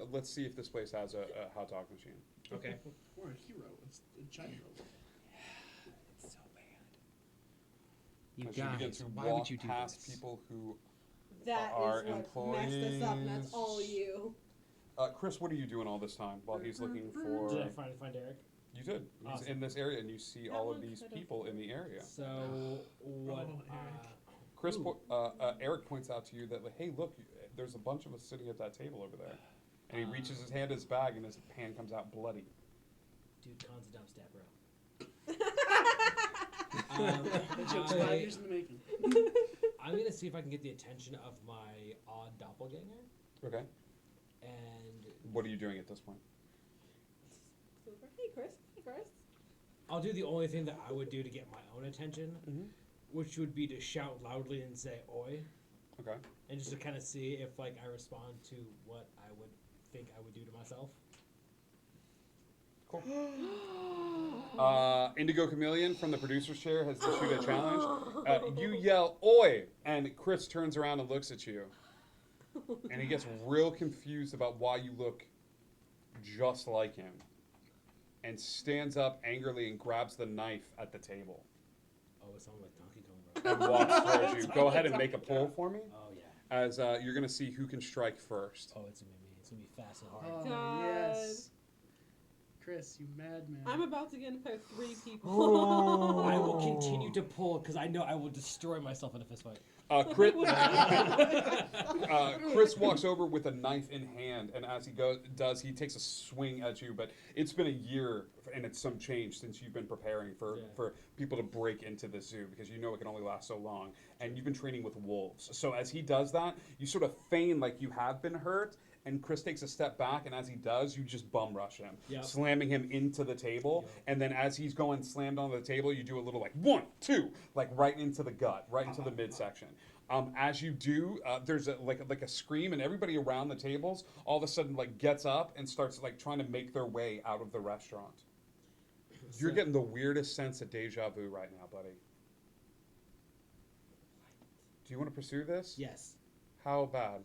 Let's see if this place has a hot dog machine. Okay. Or a hero. It's a giant robot. It's so bad. You guys, why would you do past this? People who That are is what messed us up, and that's all you. Chris, what are you doing all this time while he's looking for... Did I finally find Eric? You did. He's Awesome. in this area, and you see all of these people in the area. So, what... Chris, Eric points out to you that, hey, look, there's a bunch of us sitting at that table over there. And he reaches his hand in his bag, and his hand comes out bloody. Dude, Con's a dumb stab, bro. That joke's 5 years in the making. I'm going to see if I can get the attention of my odd doppelganger. Okay. And... What are you doing at this point? Hey, Chris. Hey, Chris. I'll do the only thing that I would do to get my own attention. Mm-hmm. which would be to shout loudly and say "Oi," Okay. and just to kind of see if like I respond to what I would think I would do to myself. Cool. Indigo Chameleon from the producer's chair has issued a challenge. You yell "Oi!" and Chris turns around and looks at you. And he gets real confused about why you look just like him. And stands up angrily and grabs the knife at the table. Oh, it sounds like Donkey Kong, bro. And walks towards you. Go ahead and make a pull for me. Oh yeah. As you're going to see who can strike first. Oh, it's gonna be me. It's gonna be fast and hard. Oh, God. yes. Chris, you madman. I'm about to get in front of 3 people. I will continue to pull because I know I will destroy myself in a fist fight. Chris walks over with a knife in hand, and as he does, he takes a swing at you. But it's been a year, and it's some change since you've been preparing for people to break into the zoo, because you know it can only last so long. And you've been training with wolves. So as he does that, you sort of feign like you have been hurt, and Chris takes a step back, and as he does, you just bum rush him, slamming him into the table. And then as he's going slammed onto the table, you do a little like 1, 2, like right into the gut, right into the midsection. As you do, there's like a scream, and everybody around the tables all of a sudden like gets up and starts like trying to make their way out of the restaurant. You're getting the weirdest sense of deja vu right now, buddy. Do you want to pursue this? Yes. How bad?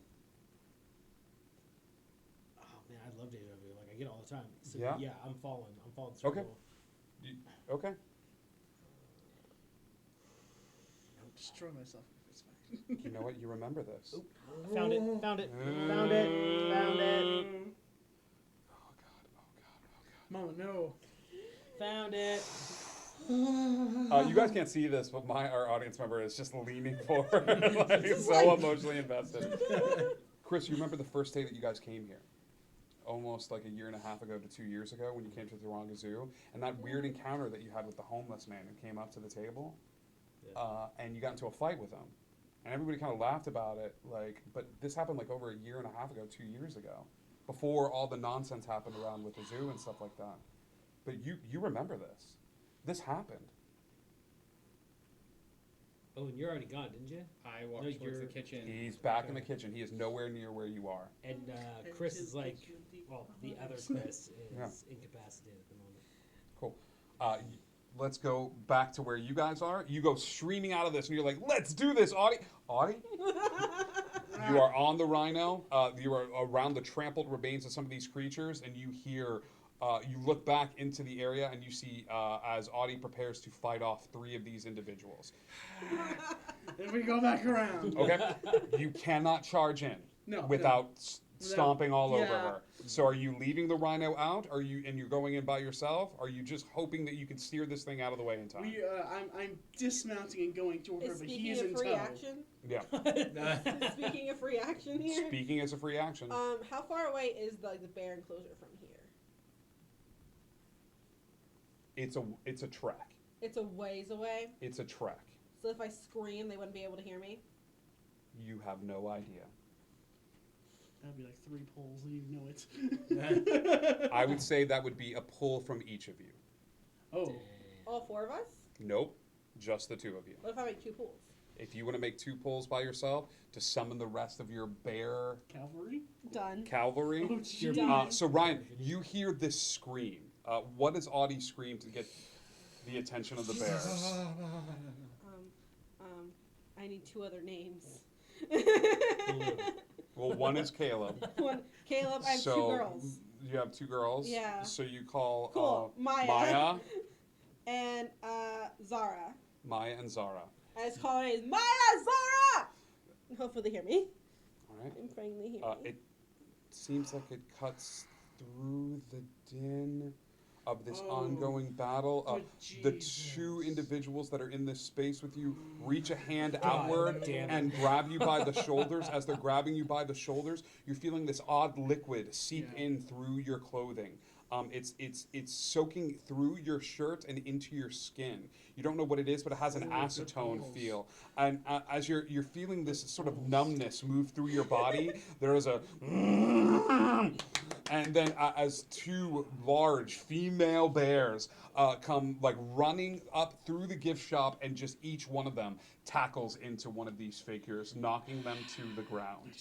Man, I love deja vu. Like I get it all the time. So, Yeah? I'm falling. I'm falling circle. Okay. Okay. I'll destroy myself in a fist fight. You know what? You remember this. Oop. Found it. Found it. Found it. Found it. Mama, no. Found it. You guys can't see this, but our audience member is just leaning forward, like so emotionally invested. Chris, you remember the first day that you guys came here? Almost like a year and a half ago to 2 years ago when you came to the Taronga Zoo, and that weird encounter that you had with the homeless man who came up to the table, and you got into a fight with him, and everybody kind of laughed about it, like, but this happened like over a year and a half ago, 2 years ago, before all the nonsense happened around with the zoo and stuff like that. But you remember this. This happened. Oh, and you're already gone, didn't you? I walked towards the kitchen. He's back in the kitchen. He is nowhere near where you are. And Chris is like, well, the other Chris is incapacitated at the moment. Cool. Let's go back to where you guys are. You go streaming out of this, and you're like, let's do this, Audie. Audie? You are on the rhino. You are around the trampled remains of some of these creatures, and you hear... you look back into the area, and you see as Audie prepares to fight off 3 of these individuals. Then we go back around. Okay? You cannot charge in without stomping all over her. So are you leaving the rhino out? And you're going in by yourself? Are you just hoping that you can steer this thing out of the way in time? I'm dismounting and going toward her, but he is in free tow. action? Yeah. Speaking of free action here. Speaking as a free action. How far away is the bear enclosure from here? It's a trek. It's a ways away. It's a trek. So if I scream, they wouldn't be able to hear me? You have no idea. That'd be like 3 pulls, and you know it. I would say that would be a pull from each of you. Oh. All 4 of us? Nope. Just the 2 of you. What if I make 2 pulls? If you want to make 2 pulls by yourself to summon the rest of your bear cavalry. Cavalry. Oh, geez. So Ryan, you hear this scream. What does Audie scream to get the attention of the bears? I need 2 other names. Well, one is Caleb. Caleb, I have 2 girls. You have 2 girls? Yeah. So you call Cool. Maya. And Zara. Maya and Zara. I just call her names. Maya, Zara! Hopefully they hear me. All right. I'm praying they hear me. It seems like it cuts through the din of this ongoing battle. The 2 individuals that are in this space with you reach a hand outward and grab you by the shoulders. As they're grabbing you by the shoulders, you're feeling this odd liquid seep in through your clothing. It's soaking through your shirt and into your skin. You don't know what it is, but it has an acetone feel. And as you're feeling this sort of numbness move through your body, there is a and And then as two large female bears come like running up through the gift shop, and just each one of them tackles into one of these figures, knocking them to the ground.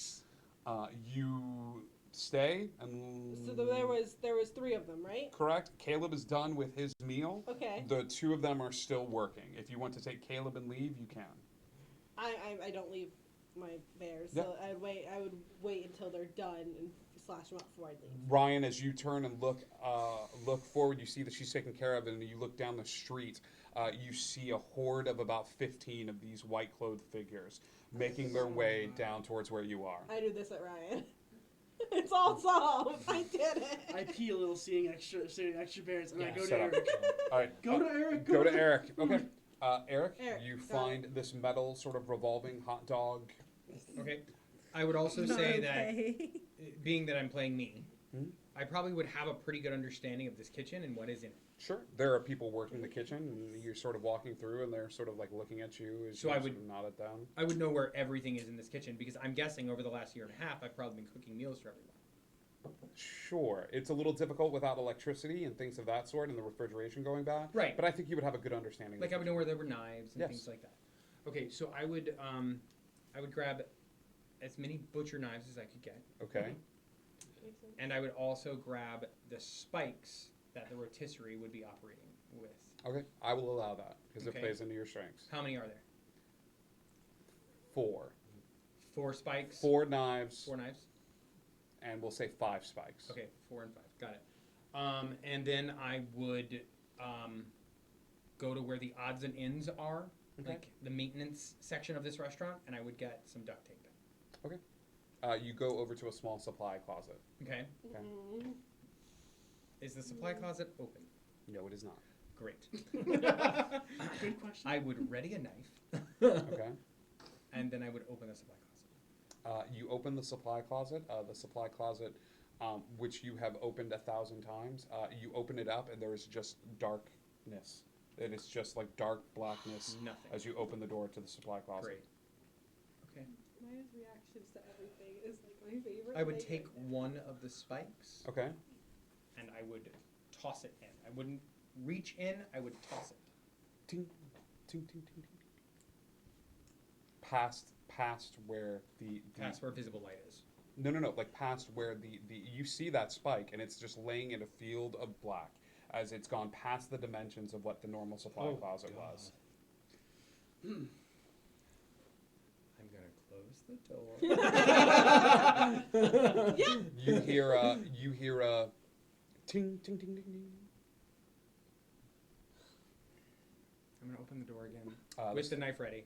You stay and So there was 3 of them, right? correct. Caleb is done with his meal. Okay. The 2 of them are still working. If you want to take Caleb and leave, you can. I don't leave my bears, Yep. so I would wait until they're done and slash them up before I leave. Ryan, as you turn and look forward, you see that she's taken care of, and you look down the street. You see a horde of about 15 of these white-clothed figures making their way down towards where you are. I do this at Ryan. It's all solved. I did it. I pee a little seeing extra bears, and I go to set up. Eric. All right. Go to Eric. Go to Eric. Okay. Eric, Eric, you got find this metal sort of revolving hot dog. Okay. I would also Not say okay. that, being that I'm playing me, I probably would have a pretty good understanding of this kitchen and what is in it. Sure. There are people working the kitchen, and you're sort of walking through, and they're sort of like looking at you as So you I sort would- of nod it down. I would know where everything is in this kitchen because I'm guessing over the last year and a half I've probably been cooking meals for everyone. Sure. It's a little difficult without electricity and things of that sort, and the refrigeration going bad. Right. But I think you would have a good understanding. Like I would know where there were knives and Yes. things like that. Okay, so I would grab as many butcher knives as I could get. Okay. And I would also grab the spikes that the rotisserie would be operating with. Okay. I will allow that because Okay. it plays into your strengths. How many are there? 4. 4 spikes. 4 knives. 4 knives. And we'll say 5 spikes. Okay, 4 and 5. Got it. And then I would go to where the odds and ends are, like the maintenance section of this restaurant, and I would get some duct tape. Okay. You go over to a small supply closet. Okay. Mm-hmm. Is the supply closet open? No, it is not. Great. Good question. I would ready a knife. Okay. And then I would open the supply closet. You open the supply closet. Which you have opened 1,000 times. You open it up, and there is just darkness. It is just like dark blackness. Nothing. As you open the door to the supply closet. Great. Okay. Maya's reactions to everything is like my favorite. I would thing. take one of the spikes. Okay. And I would toss it in. I wouldn't reach in. I would toss it. Ting, ting, ting, ting, ting. Past where the Past where visible light is. No, like past where the you see that spike, and it's just laying in a field of black as it's gone past the dimensions of what the normal supply closet was. I'm gonna close the door. Yeah. You hear a ting ting ting ting ting. I'm gonna open the door again This- with the knife ready.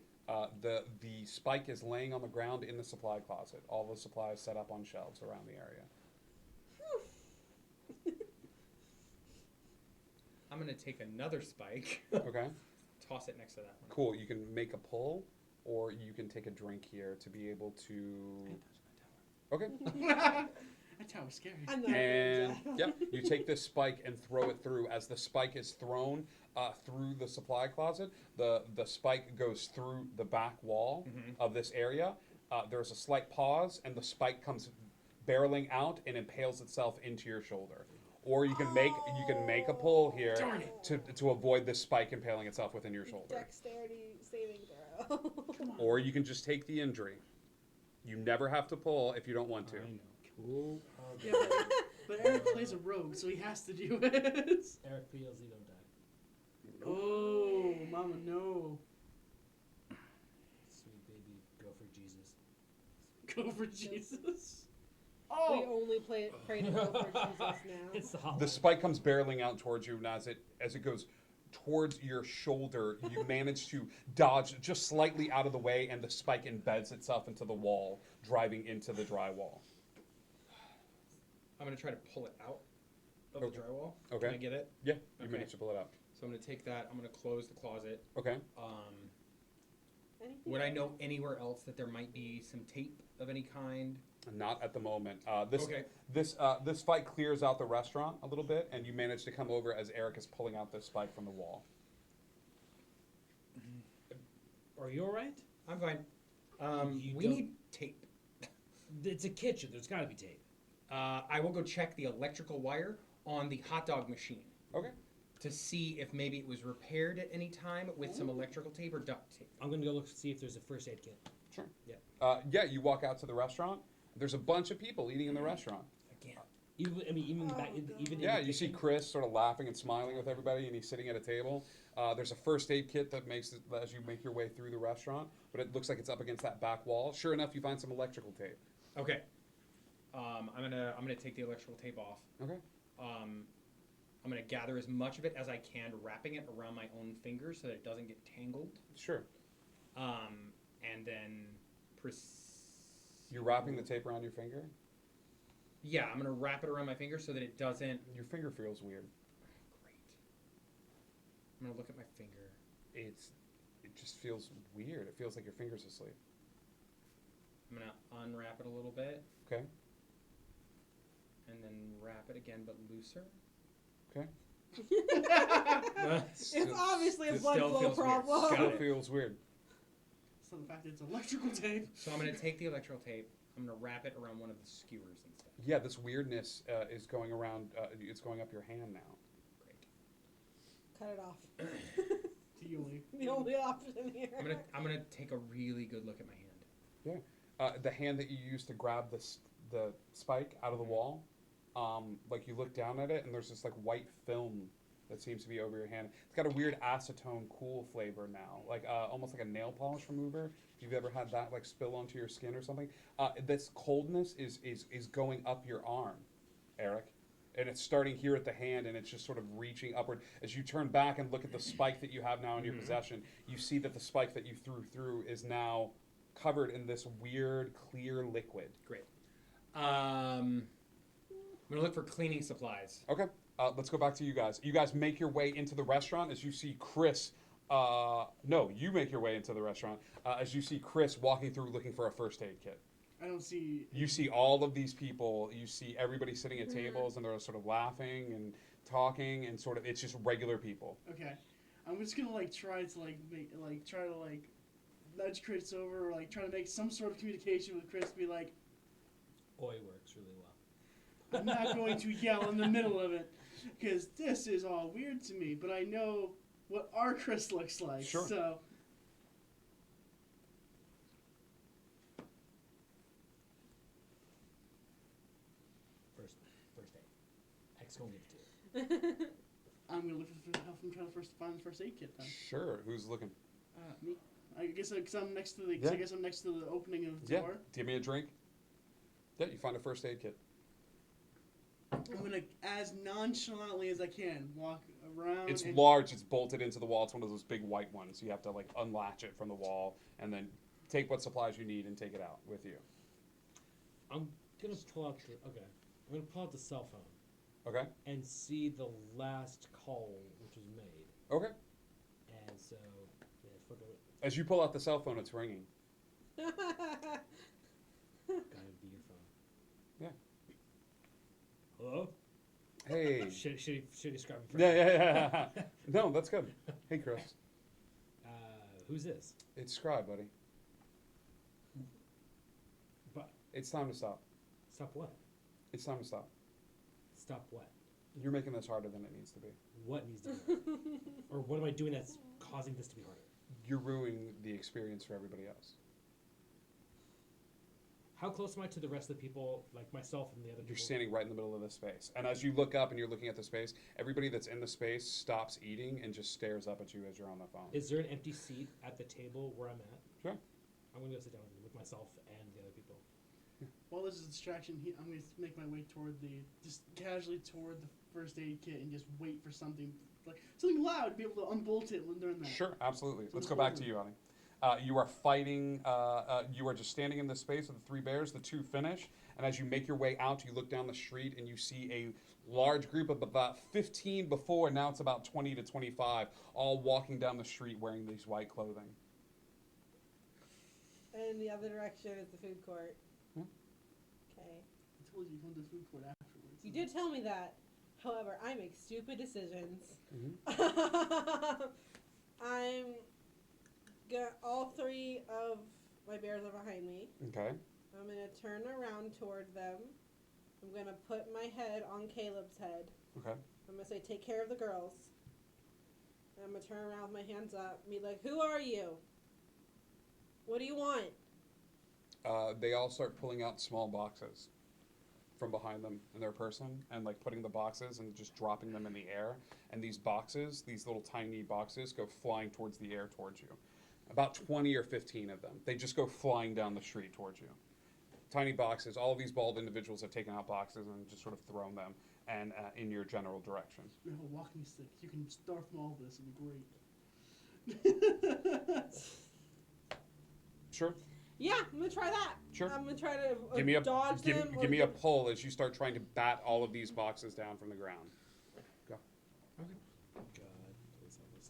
The spike is laying on the ground in the supply closet. All the supplies set up on shelves around the area. I'm gonna take another spike. Okay. Toss it next to that one. Cool. You can make a pull, or you can take a drink here to be able to. Okay. That tower's scary. I'm not And yep, you take this spike and throw it through. As the spike is thrown through the supply closet, the spike goes through the back wall of this area. There's a slight pause, and the spike comes barreling out and impales itself into your shoulder. Or you can make a pull here to avoid this spike impaling itself within your shoulder. Dexterity saving throw. Or you can just take the injury. You never have to pull if you don't want to. Cool. Yeah, but Eric plays a rogue, so he has to do it. Eric PLZ don't die. Oh, mama, no. Sweet baby, go for Jesus. Go for Jesus. We only pray to go for Jesus now. It's the The holiday. spike comes barreling out towards you, and as it goes towards your shoulder, you manage to dodge just slightly out of the way, and the spike embeds itself into the wall, driving into the drywall. I'm gonna try to pull it out of the drywall. Okay. Can I get it? Yeah, you Okay. managed to pull it out. So I'm gonna take that. I'm gonna close the closet. Okay. Would I know anywhere else that there might be some tape of any kind? Not at the moment. Okay. This fight clears out the restaurant a little bit, and you manage to come over as Eric is pulling out this spike from the wall. Are you alright? I'm fine. You We don't- need tape. It's a kitchen. There's got to be tape. I will go check the electrical wire on the hot dog machine. Okay. To see if maybe it was repaired at any time with some electrical tape or duct tape. I'm gonna go look to see if there's a first aid kit. Sure. Yeah. Yeah, you walk out to the restaurant. There's a bunch of people eating in the restaurant. Again. Even back, even Yeah, in you see Chris sort of laughing and smiling with everybody, and he's sitting at a table. There's a first aid kit that makes it as you make your way through the restaurant, but it looks like it's up against that back wall. Sure enough, you find some electrical tape. Okay. I'm gonna take the electrical tape off. Okay. I'm gonna gather as much of it as I can, wrapping it around my own fingers so that it doesn't get tangled. Sure. And then You're wrapping the tape around your finger? Yeah, I'm gonna wrap it around my finger so that it doesn't. Your finger feels weird. Great. I'm gonna look at my finger. It just feels weird. It feels like your finger's asleep. I'm gonna unwrap it a little bit. Okay. And then wrap it again, but looser. Okay. It's obviously a It blood still flow feels weird. problem. Still feels weird. So the fact that it's electrical tape. So I'm gonna take the electrical tape. I'm gonna wrap it around one of the skewers and stuff. Yeah, this weirdness is going around. It's going up your hand now. Great. Cut it off. The The only option here. I'm gonna take a really good look at my hand. Yeah. The hand that you used to grab the spike out of the wall, like you look down at it and there's this like white film that seems to be over your hand. It's got a weird acetone cool flavor now, like almost like a nail polish remover. If you've ever had that like spill onto your skin or something, this coldness is going up your arm, Eric. And it's starting here at the hand, and it's just sort of reaching upward. As you turn back and look at the spike that you have now in your possession, you see that the spike that you threw through is now covered in this weird, clear liquid. Great. I'm gonna look for cleaning supplies. Okay, let's go back to you guys. You guys make your way into the restaurant as you see Chris. No, you make your way into the restaurant as you see Chris walking through looking for a first aid kit. I don't see. You see all of these people. You see everybody sitting at tables, and they're sort of laughing and talking, and sort of it's just regular people. Okay, I'm just gonna like try to nudge Chris over, or like try to make some sort of communication with Chris. Be like, Oi works really well. I'm not going to yell in the middle of it because this is all weird to me. But I know what our Chris looks like. Sure. So. First aid. X gonna give it to you. I'm gonna look for help and try to find the first aid kit then. Sure. Who's looking? Me. I guess because I'm next to the. Yeah. I guess I'm next to the opening of the Yeah. door. Give me a drink. Yeah, you find a first aid kit. I'm gonna, as nonchalantly as I can, walk around. It's and large. It's bolted into the wall. It's one of those big white ones. You have to like unlatch it from the wall and then take what supplies you need and take it out with you. I'm gonna pull out I'm gonna pull out the cell phone. Okay. And see the last call which was made. Okay. And so, yeah, fuck it. As you pull out the cell phone, it's ringing. Gotta be your phone. Yeah. Hello? Hey. Should describe it. Yeah. No, that's good. Hey, Chris. Who's this? It's Scribe, buddy. But it's time to stop. Stop what? It's time to stop. Stop what? You're making this harder than it needs to be. What needs to be harder? Or what am I doing that's causing this to be harder? You're ruining the experience for everybody else. How close am I to the rest of the people, like myself and the other people? You're standing right in the middle of the space. And as you look up and you're looking at the space, everybody that's in the space stops eating and just stares up at you as you're on the phone. Is there an empty seat at the table where I'm at? Sure. I'm going to go sit down with myself and the other people. While there's a distraction, I'm going to make my way just casually toward the first aid kit and just wait for something loud to be able to unbolt it when they're in there. Sure, absolutely. Let's go back to you, Ani. You are fighting, you are just standing in the space of the three bears, the two finish, and as you make your way out, you look down the street and you see a large group of about 15 before, now it's about 20 to 25, all walking down the street wearing these white clothing. And the other direction is the food court. Hmm? Okay. I told you to come to the food court afterwards. You did tell me that. However, I make stupid decisions. Mm-hmm. All three of my bears are behind me. Okay. I'm gonna turn around toward them. I'm going to put my head on Caleb's head. Okay. I'm going to say, take care of the girls. And I'm going to turn around with my hands up and be like, who are you? What do you want? They all start pulling out small boxes from behind them in their person and like putting the boxes and just dropping them in the air. And these boxes, these little tiny boxes, go flying towards the air towards you. About 20 or 15 of them. They just go flying down the street towards you. Tiny boxes. All of these bald individuals have taken out boxes and just sort of thrown them and in your general direction. We have a walking stick. You can start from all this. It'd be great. Sure. Yeah, I'm going to try that. Sure. I'm going to try to dodge give, them. give me a pull as you start trying to bat all of these boxes down from the ground. Go. God, please help us.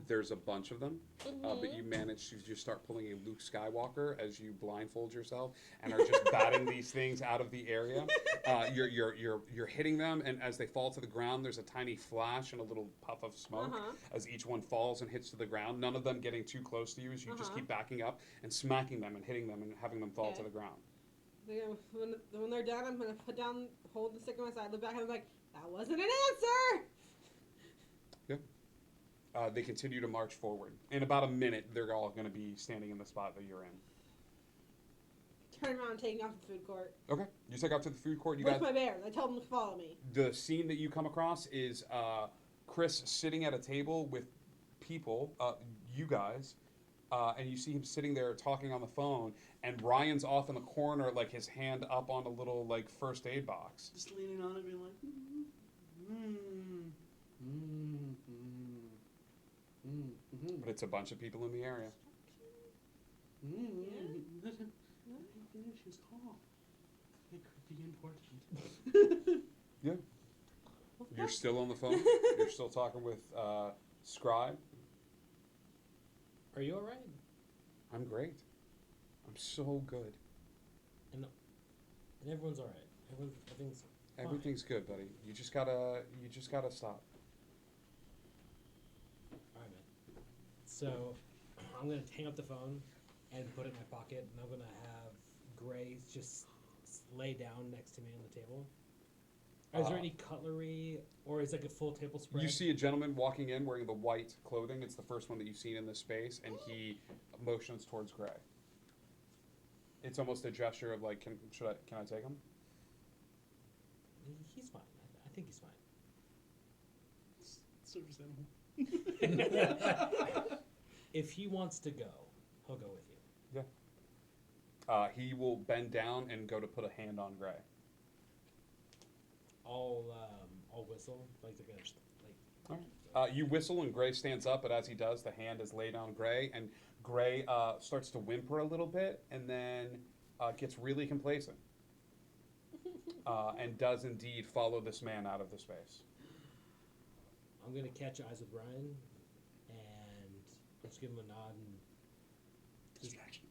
There's a bunch of them, but you manage to just start pulling a Luke Skywalker as you blindfold yourself and are just batting these things out of the area. You're hitting them, and as they fall to the ground, there's a tiny flash and a little puff of smoke as each one falls and hits to the ground. None of them getting too close to you as you just keep backing up and smacking them and hitting them and having them fall to the ground. When they're done, I'm going to hold the stick on my side, look back, and I'm like, that wasn't an answer! They continue to march forward. In about a minute, they're all going to be standing in the spot that you're in. Turn around and take off the food court. Okay. You take off to the food court. Where's my bears? I tell them to follow me. The scene that you come across is Chris sitting at a table with people, you guys, and you see him sitting there talking on the phone, and Ryan's off in the corner, like his hand up on a little like first aid box. Just leaning on it, being like, But it's a bunch of people in the area. She's calm. It could be important. Yeah. You're still on the phone? You're still talking with Scribe? Are you alright? I'm great. I'm so good. And everyone's alright. Everything's good, buddy. You just gotta stop. Alright, man. So I'm gonna hang up the phone and put it in my pocket, and I'm gonna have Gray just lay down next to me on the table. Is there any cutlery, or is it like a full table spread? You see a gentleman walking in wearing the white clothing. It's the first one that you've seen in this space, and he motions towards Gray. It's almost a gesture of like, can I take him? He's fine. I think he's fine. Service animal. If he wants to go, he'll go with you. Yeah. He will bend down and go to put a hand on Gray. I'll whistle like they're gonna All right. You whistle and Gray stands up, but as he does, the hand is laid on Gray, and Gray starts to whimper a little bit, and then gets really complacent, and does indeed follow this man out of the space. I'm gonna catch eyes with Ryan, and just give him a nod and distraction.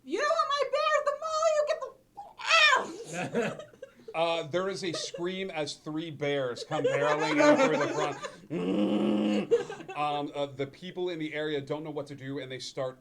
You don't want my bears, the mall, you get the There is a scream as 3 bears come barreling in through the front. The people in the area don't know what to do, and they start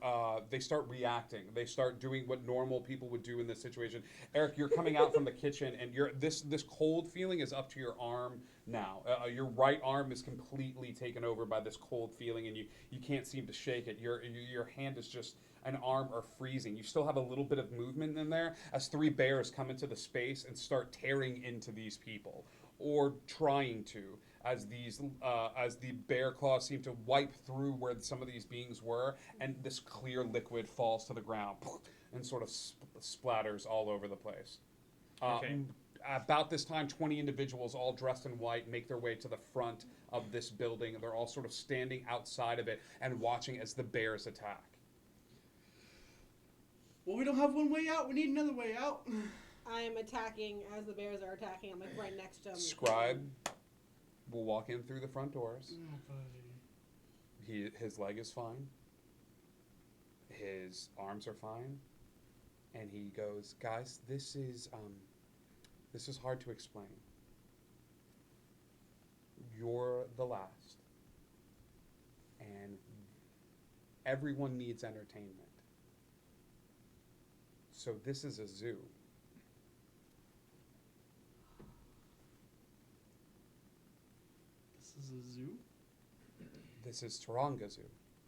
reacting. They start doing what normal people would do in this situation. Eric, you're coming out from the kitchen, and this cold feeling is up to your arm now. Your right arm is completely taken over by this cold feeling, and you can't seem to shake it. Your hand is just an arm are freezing. You still have a little bit of movement in there as 3 bears come into the space and start tearing into these people, or trying to, as the bear claws seem to wipe through where some of these beings were, and this clear liquid falls to the ground and sort of splatters all over the place. Okay. About this time, 20 individuals, all dressed in white, make their way to the front of this building, and they're all sort of standing outside of it and watching as the bears attack. Well, we don't have one way out. We need another way out. I am attacking as the bears are attacking. I'm like right next to him. Scribe will walk in through the front doors. Oh, buddy. His leg is fine. His arms are fine. And he goes, guys, this is hard to explain. You're the last. And everyone needs entertainment. So this is a zoo. This is a zoo? This is Taronga Zoo.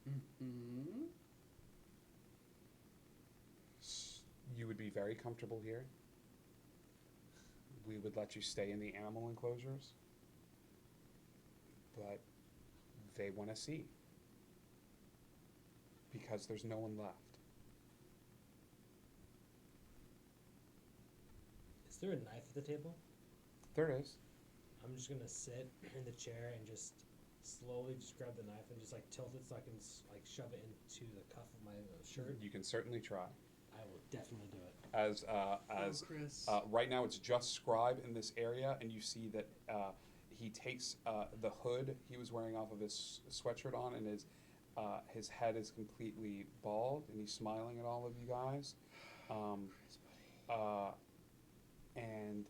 Mm-hmm. You would be very comfortable here. We would let you stay in the animal enclosures. But they want to see. Because there's no one left. Is there a knife at the table? There is. I'm just gonna sit in the chair and just slowly just grab the knife and just like tilt it so I can like shove it into the cuff of my shirt. You can certainly try. I will definitely do it. As Chris. right now it's just Scribe in this area, and you see that he takes the hood he was wearing off of his sweatshirt on, and his head is completely bald, and he's smiling at all of you guys. And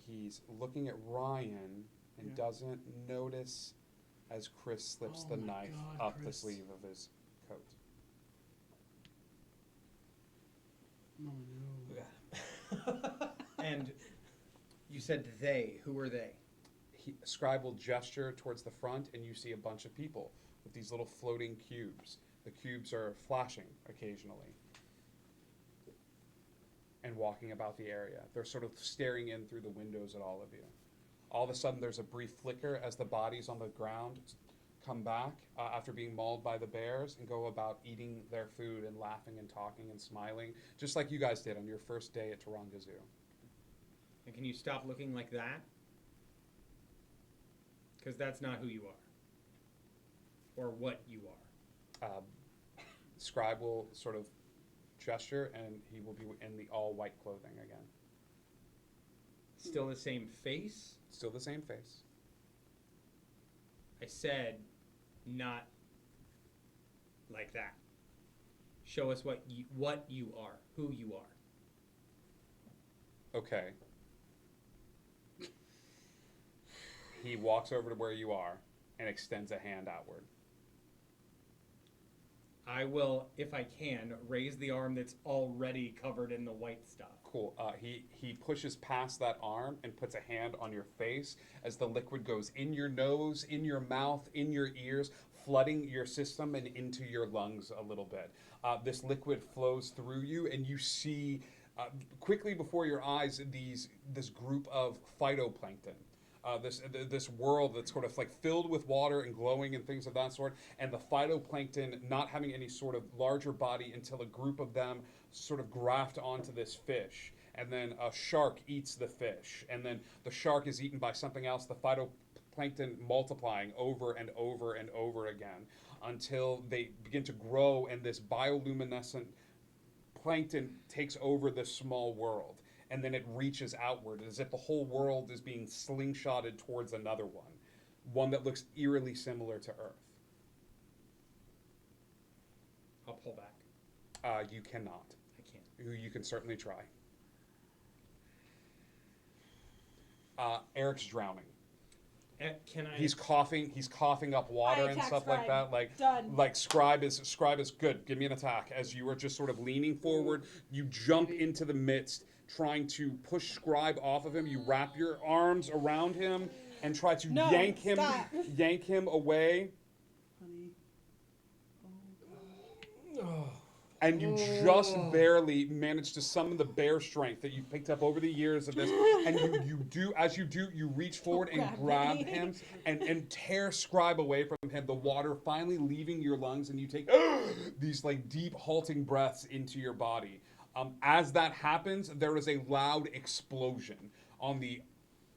he's looking at Ryan and doesn't notice as Chris slips the knife up the sleeve of his coat. Oh, no. And you said they. Who are they? Scribe will gesture towards the front, and you see a bunch of people with these little floating cubes. The cubes are flashing occasionally and walking about the area. They're sort of staring in through the windows at all of you. All of a sudden, there's a brief flicker as the bodies on the ground come back after being mauled by the bears and go about eating their food and laughing and talking and smiling, just like you guys did on your first day at Taronga Zoo. And can you stop looking like that? Because that's not who you are. Or what you are. Scribe will sort of gesture, and he will be in the all-white clothing again. Still the same face? Still the same face. I said not like that. Show us what you are, who you are. Okay. He walks over to where you are and extends a hand outward. I will, if I can, raise the arm that's already covered in the white stuff. Cool. He pushes past that arm and puts a hand on your face as the liquid goes in your nose, in your mouth, in your ears, flooding your system and into your lungs a little bit. This liquid flows through you, and you see quickly before your eyes this group of phytoplankton. This world that's sort of like filled with water and glowing and things of that sort, and the phytoplankton not having any sort of larger body until a group of them sort of graft onto this fish, and then a shark eats the fish, and then the shark is eaten by something else, the phytoplankton multiplying over and over and over again until they begin to grow, and this bioluminescent plankton takes over this small world. And then it reaches outward as if the whole world is being slingshotted towards another one that looks eerily similar to Earth. I'll pull back. You cannot. I can't. You can certainly try. Eric's drowning. Can I? He's coughing up water and stuff like that. Done. Like Scribe is good. Give me an attack. As you are just sort of leaning forward, you jump into the midst, trying to push Scribe off of him. You wrap your arms around him and try to yank him away. Honey. Oh. And you just barely manage to summon the bear strength that you've picked up over the years of this. And you reach forward and grab him and tear Scribe away from him, the water finally leaving your lungs, and you take these like deep halting breaths into your body. As that happens, there is a loud explosion on the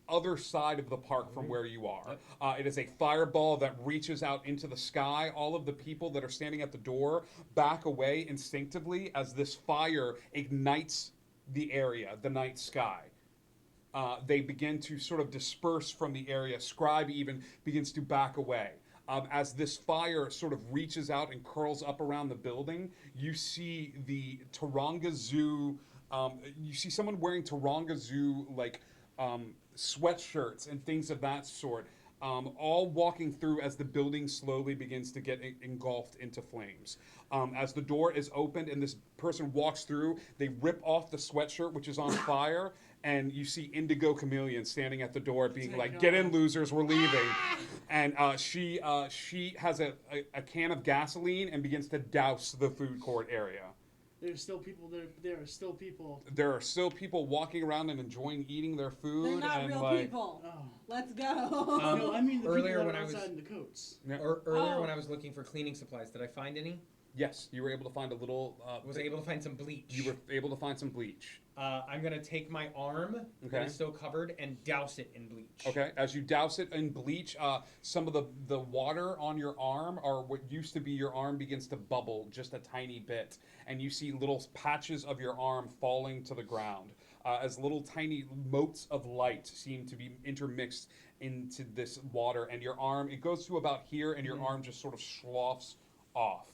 other side of the park from where you are. It is a fireball that reaches out into the sky. All of the people that are standing at the door back away instinctively as this fire ignites the area, the night sky. They begin to sort of disperse from the area. Scribe even begins to back away. As this fire sort of reaches out and curls up around the building, you see the Taronga Zoo, you see someone wearing Taronga Zoo, like, sweatshirts and things of that sort, all walking through as the building slowly begins to get engulfed into flames. As the door is opened and this person walks through, they rip off the sweatshirt, which is on fire, and you see Indigo Chameleon standing at the door being Thank like, "Get in, God. losers, we're leaving." And she has a can of gasoline and begins to douse the food court area. There's still people there. There are still people. There are still people walking around and enjoying eating their food. They're not and real like, people. Oh. Let's go. No, I mean the earlier people that when are I was- outside in the coats. Yeah. Earlier when I was looking for cleaning supplies, did I find any? Yes, you were able to find a little. Was I able to find some bleach? You were able to find some bleach. I'm gonna take my arm Okay. that is still covered and douse it in bleach. Okay, as you douse it in bleach, some of the water on your arm, or what used to be your arm, begins to bubble just a tiny bit, and you see little patches of your arm falling to the ground, as little tiny motes of light seem to be intermixed into this water, and your arm, it goes to about here, and your arm just sort of sloughs off,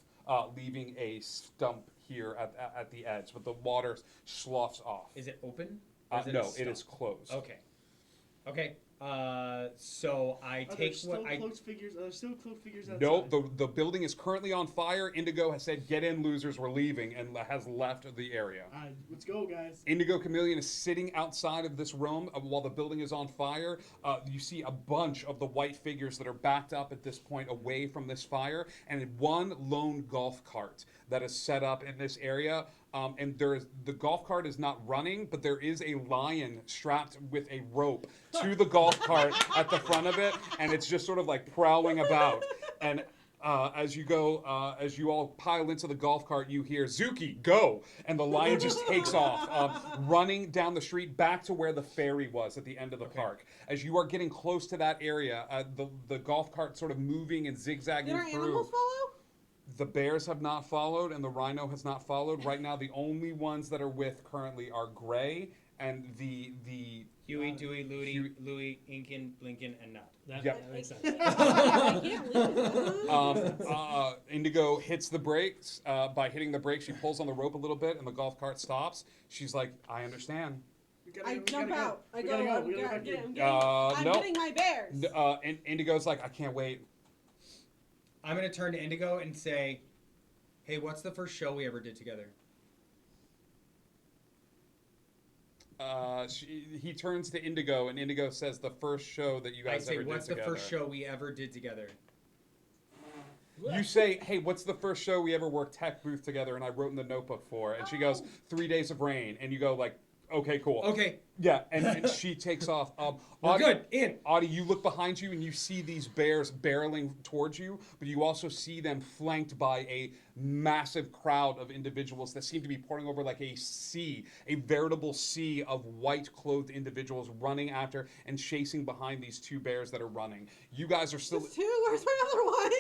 leaving a stump here at the edge, but the water sloughs off. Is it open? Or is it a No, it stump? is closed. Okay. Okay. So I Are there take still what I. cloaked figures? Are there still cloaked figures outside? No, the building is currently on fire. Indigo has said, "Get in, losers, we're leaving," and has left the area. All right, let's go, guys. Indigo Chameleon is sitting outside of this room while the building is on fire. You see a bunch of the white figures that are backed up at this point away from this fire, and one lone golf cart that is set up in this area. And the golf cart is not running, but there is a lion strapped with a rope to the golf cart at the front of it, and it's just sort of like prowling about. And as you all pile into the golf cart, you hear "Zuki, go!" and the lion just takes off, running down the street back to where the ferry was at the end of the park. As you are getting close to that area, the golf cart sort of moving and zigzagging Did our through. animals follow? The bears have not followed, and the rhino has not followed. Right now, the only ones that are with currently are Gray and the Huey, Dewey, Louie, Inkin, Blinkin, and Nut. Yep. That makes sense. I can't leave. Indigo hits the brakes. By hitting the brakes, she pulls on the rope a little bit, and the golf cart stops. She's like, "I understand." I jump out. I We go. gotta go. I'm We gotta getting, go. I'm no. getting my bears. And Indigo's like, "I can't wait." I'm gonna turn to Indigo and say, "Hey, what's the first show we ever did together?" He turns to Indigo, and Indigo says, "The first show that you I guys say, ever "What's did the together." first show we ever did together?" You say, "Hey, what's the first show we ever worked tech booth together and I wrote in the notebook for?" And she goes, 3 Days of Rain. And you go like, "Okay, cool." Okay. Yeah, and she takes off. We're good. In. Audie, you look behind you and you see these bears barreling towards you, but you also see them flanked by a massive crowd of individuals that seem to be pouring over like a sea, a veritable sea of white-clothed individuals running after and chasing behind these two bears that are running. You guys are still... There's two. Where's my other one?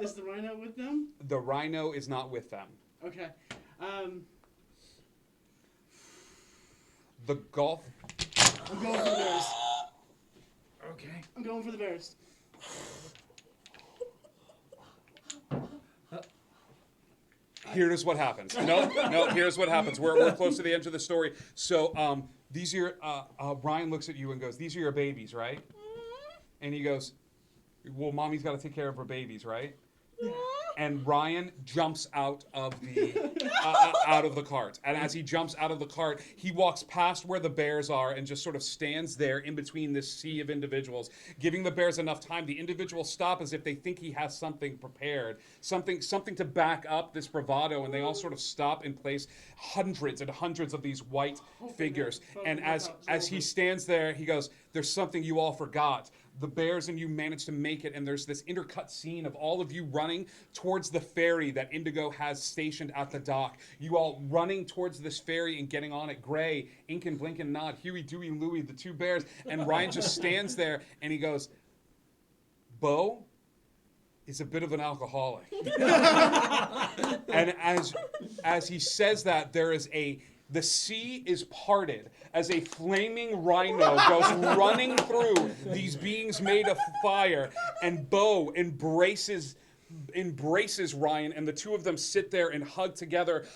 Is the rhino with them? The rhino is not with them. Okay. The golf... I'm going for the bears. Okay. I'm going for the bears. Here's what happens. No, here's what happens. We're close to the end of the story. So these are your, Ryan looks at you and goes, "These are your babies, right?" And he goes, "Well, mommy's got to take care of her babies, right?" And Ryan jumps out of the cart. And as he jumps out of the cart, he walks past where the bears are and just sort of stands there in between this sea of individuals, giving the bears enough time. The individuals stop as if they think he has something prepared, something to back up this bravado, and they all sort of stop in place. Hundreds and hundreds of these white figures. And as he stands there, he goes, "There's something you all forgot. The bears and you managed to make it, and there's this intercut scene of all of you running towards the ferry that Indigo has stationed at the dock. You all running towards this ferry and getting on it. Gray, Inkin, Blinkin, Nod, Huey, Dewey, Louie, the two bears. And Ryan just stands there and he goes, "Bo is a bit of an alcoholic." And as he says that, the sea is parted as a flaming rhino goes running through these beings made of fire, and Bo embraces embraces Ryan, and the two of them sit there and hug together.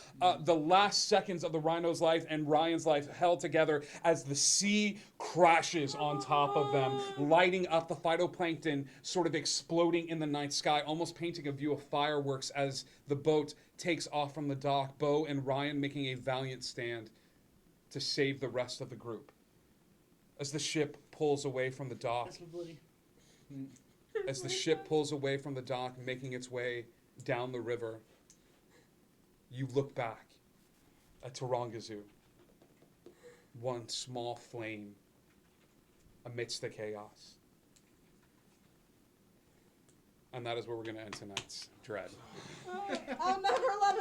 The last seconds of the rhino's life and Ryan's life held together as the sea crashes on top of them, lighting up the phytoplankton, sort of exploding in the night sky, almost painting a view of fireworks as the boat takes off from the dock. Bo and Ryan making a valiant stand to save the rest of the group. As the ship pulls away from the dock, That's my buddy. as the ship pulls away from the dock, making its way down the river, you look back at Taronga Zoo. One small flame amidst the chaos. And that is where we're going to end tonight's Dread. I'll never love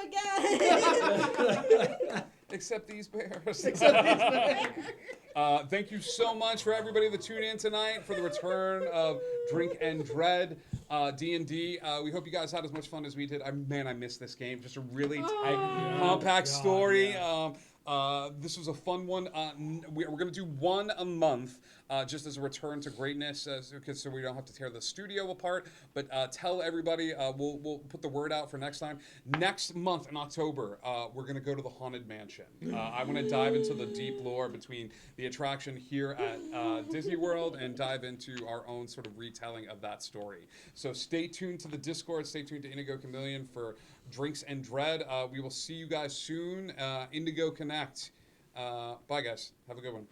again. Except these bears. Except these bears. Thank you so much for everybody that tuned in tonight for the return of Drink and Dread D&D. We hope you guys had as much fun as we did. I missed this game. Just a really tight, compact story. This was a fun one. We're going to do one a month. Just as a return to greatness, so we don't have to tear the studio apart. But tell everybody, we'll put the word out for next time. Next month in October, we're going to go to the Haunted Mansion. I want to dive into the deep lore between the attraction here at Disney World and dive into our own sort of retelling of that story. So stay tuned to the Discord. Stay tuned to Indigo Chameleon for Drinks and Dread. We will see you guys soon. Indigo Connect. Bye, guys. Have a good one.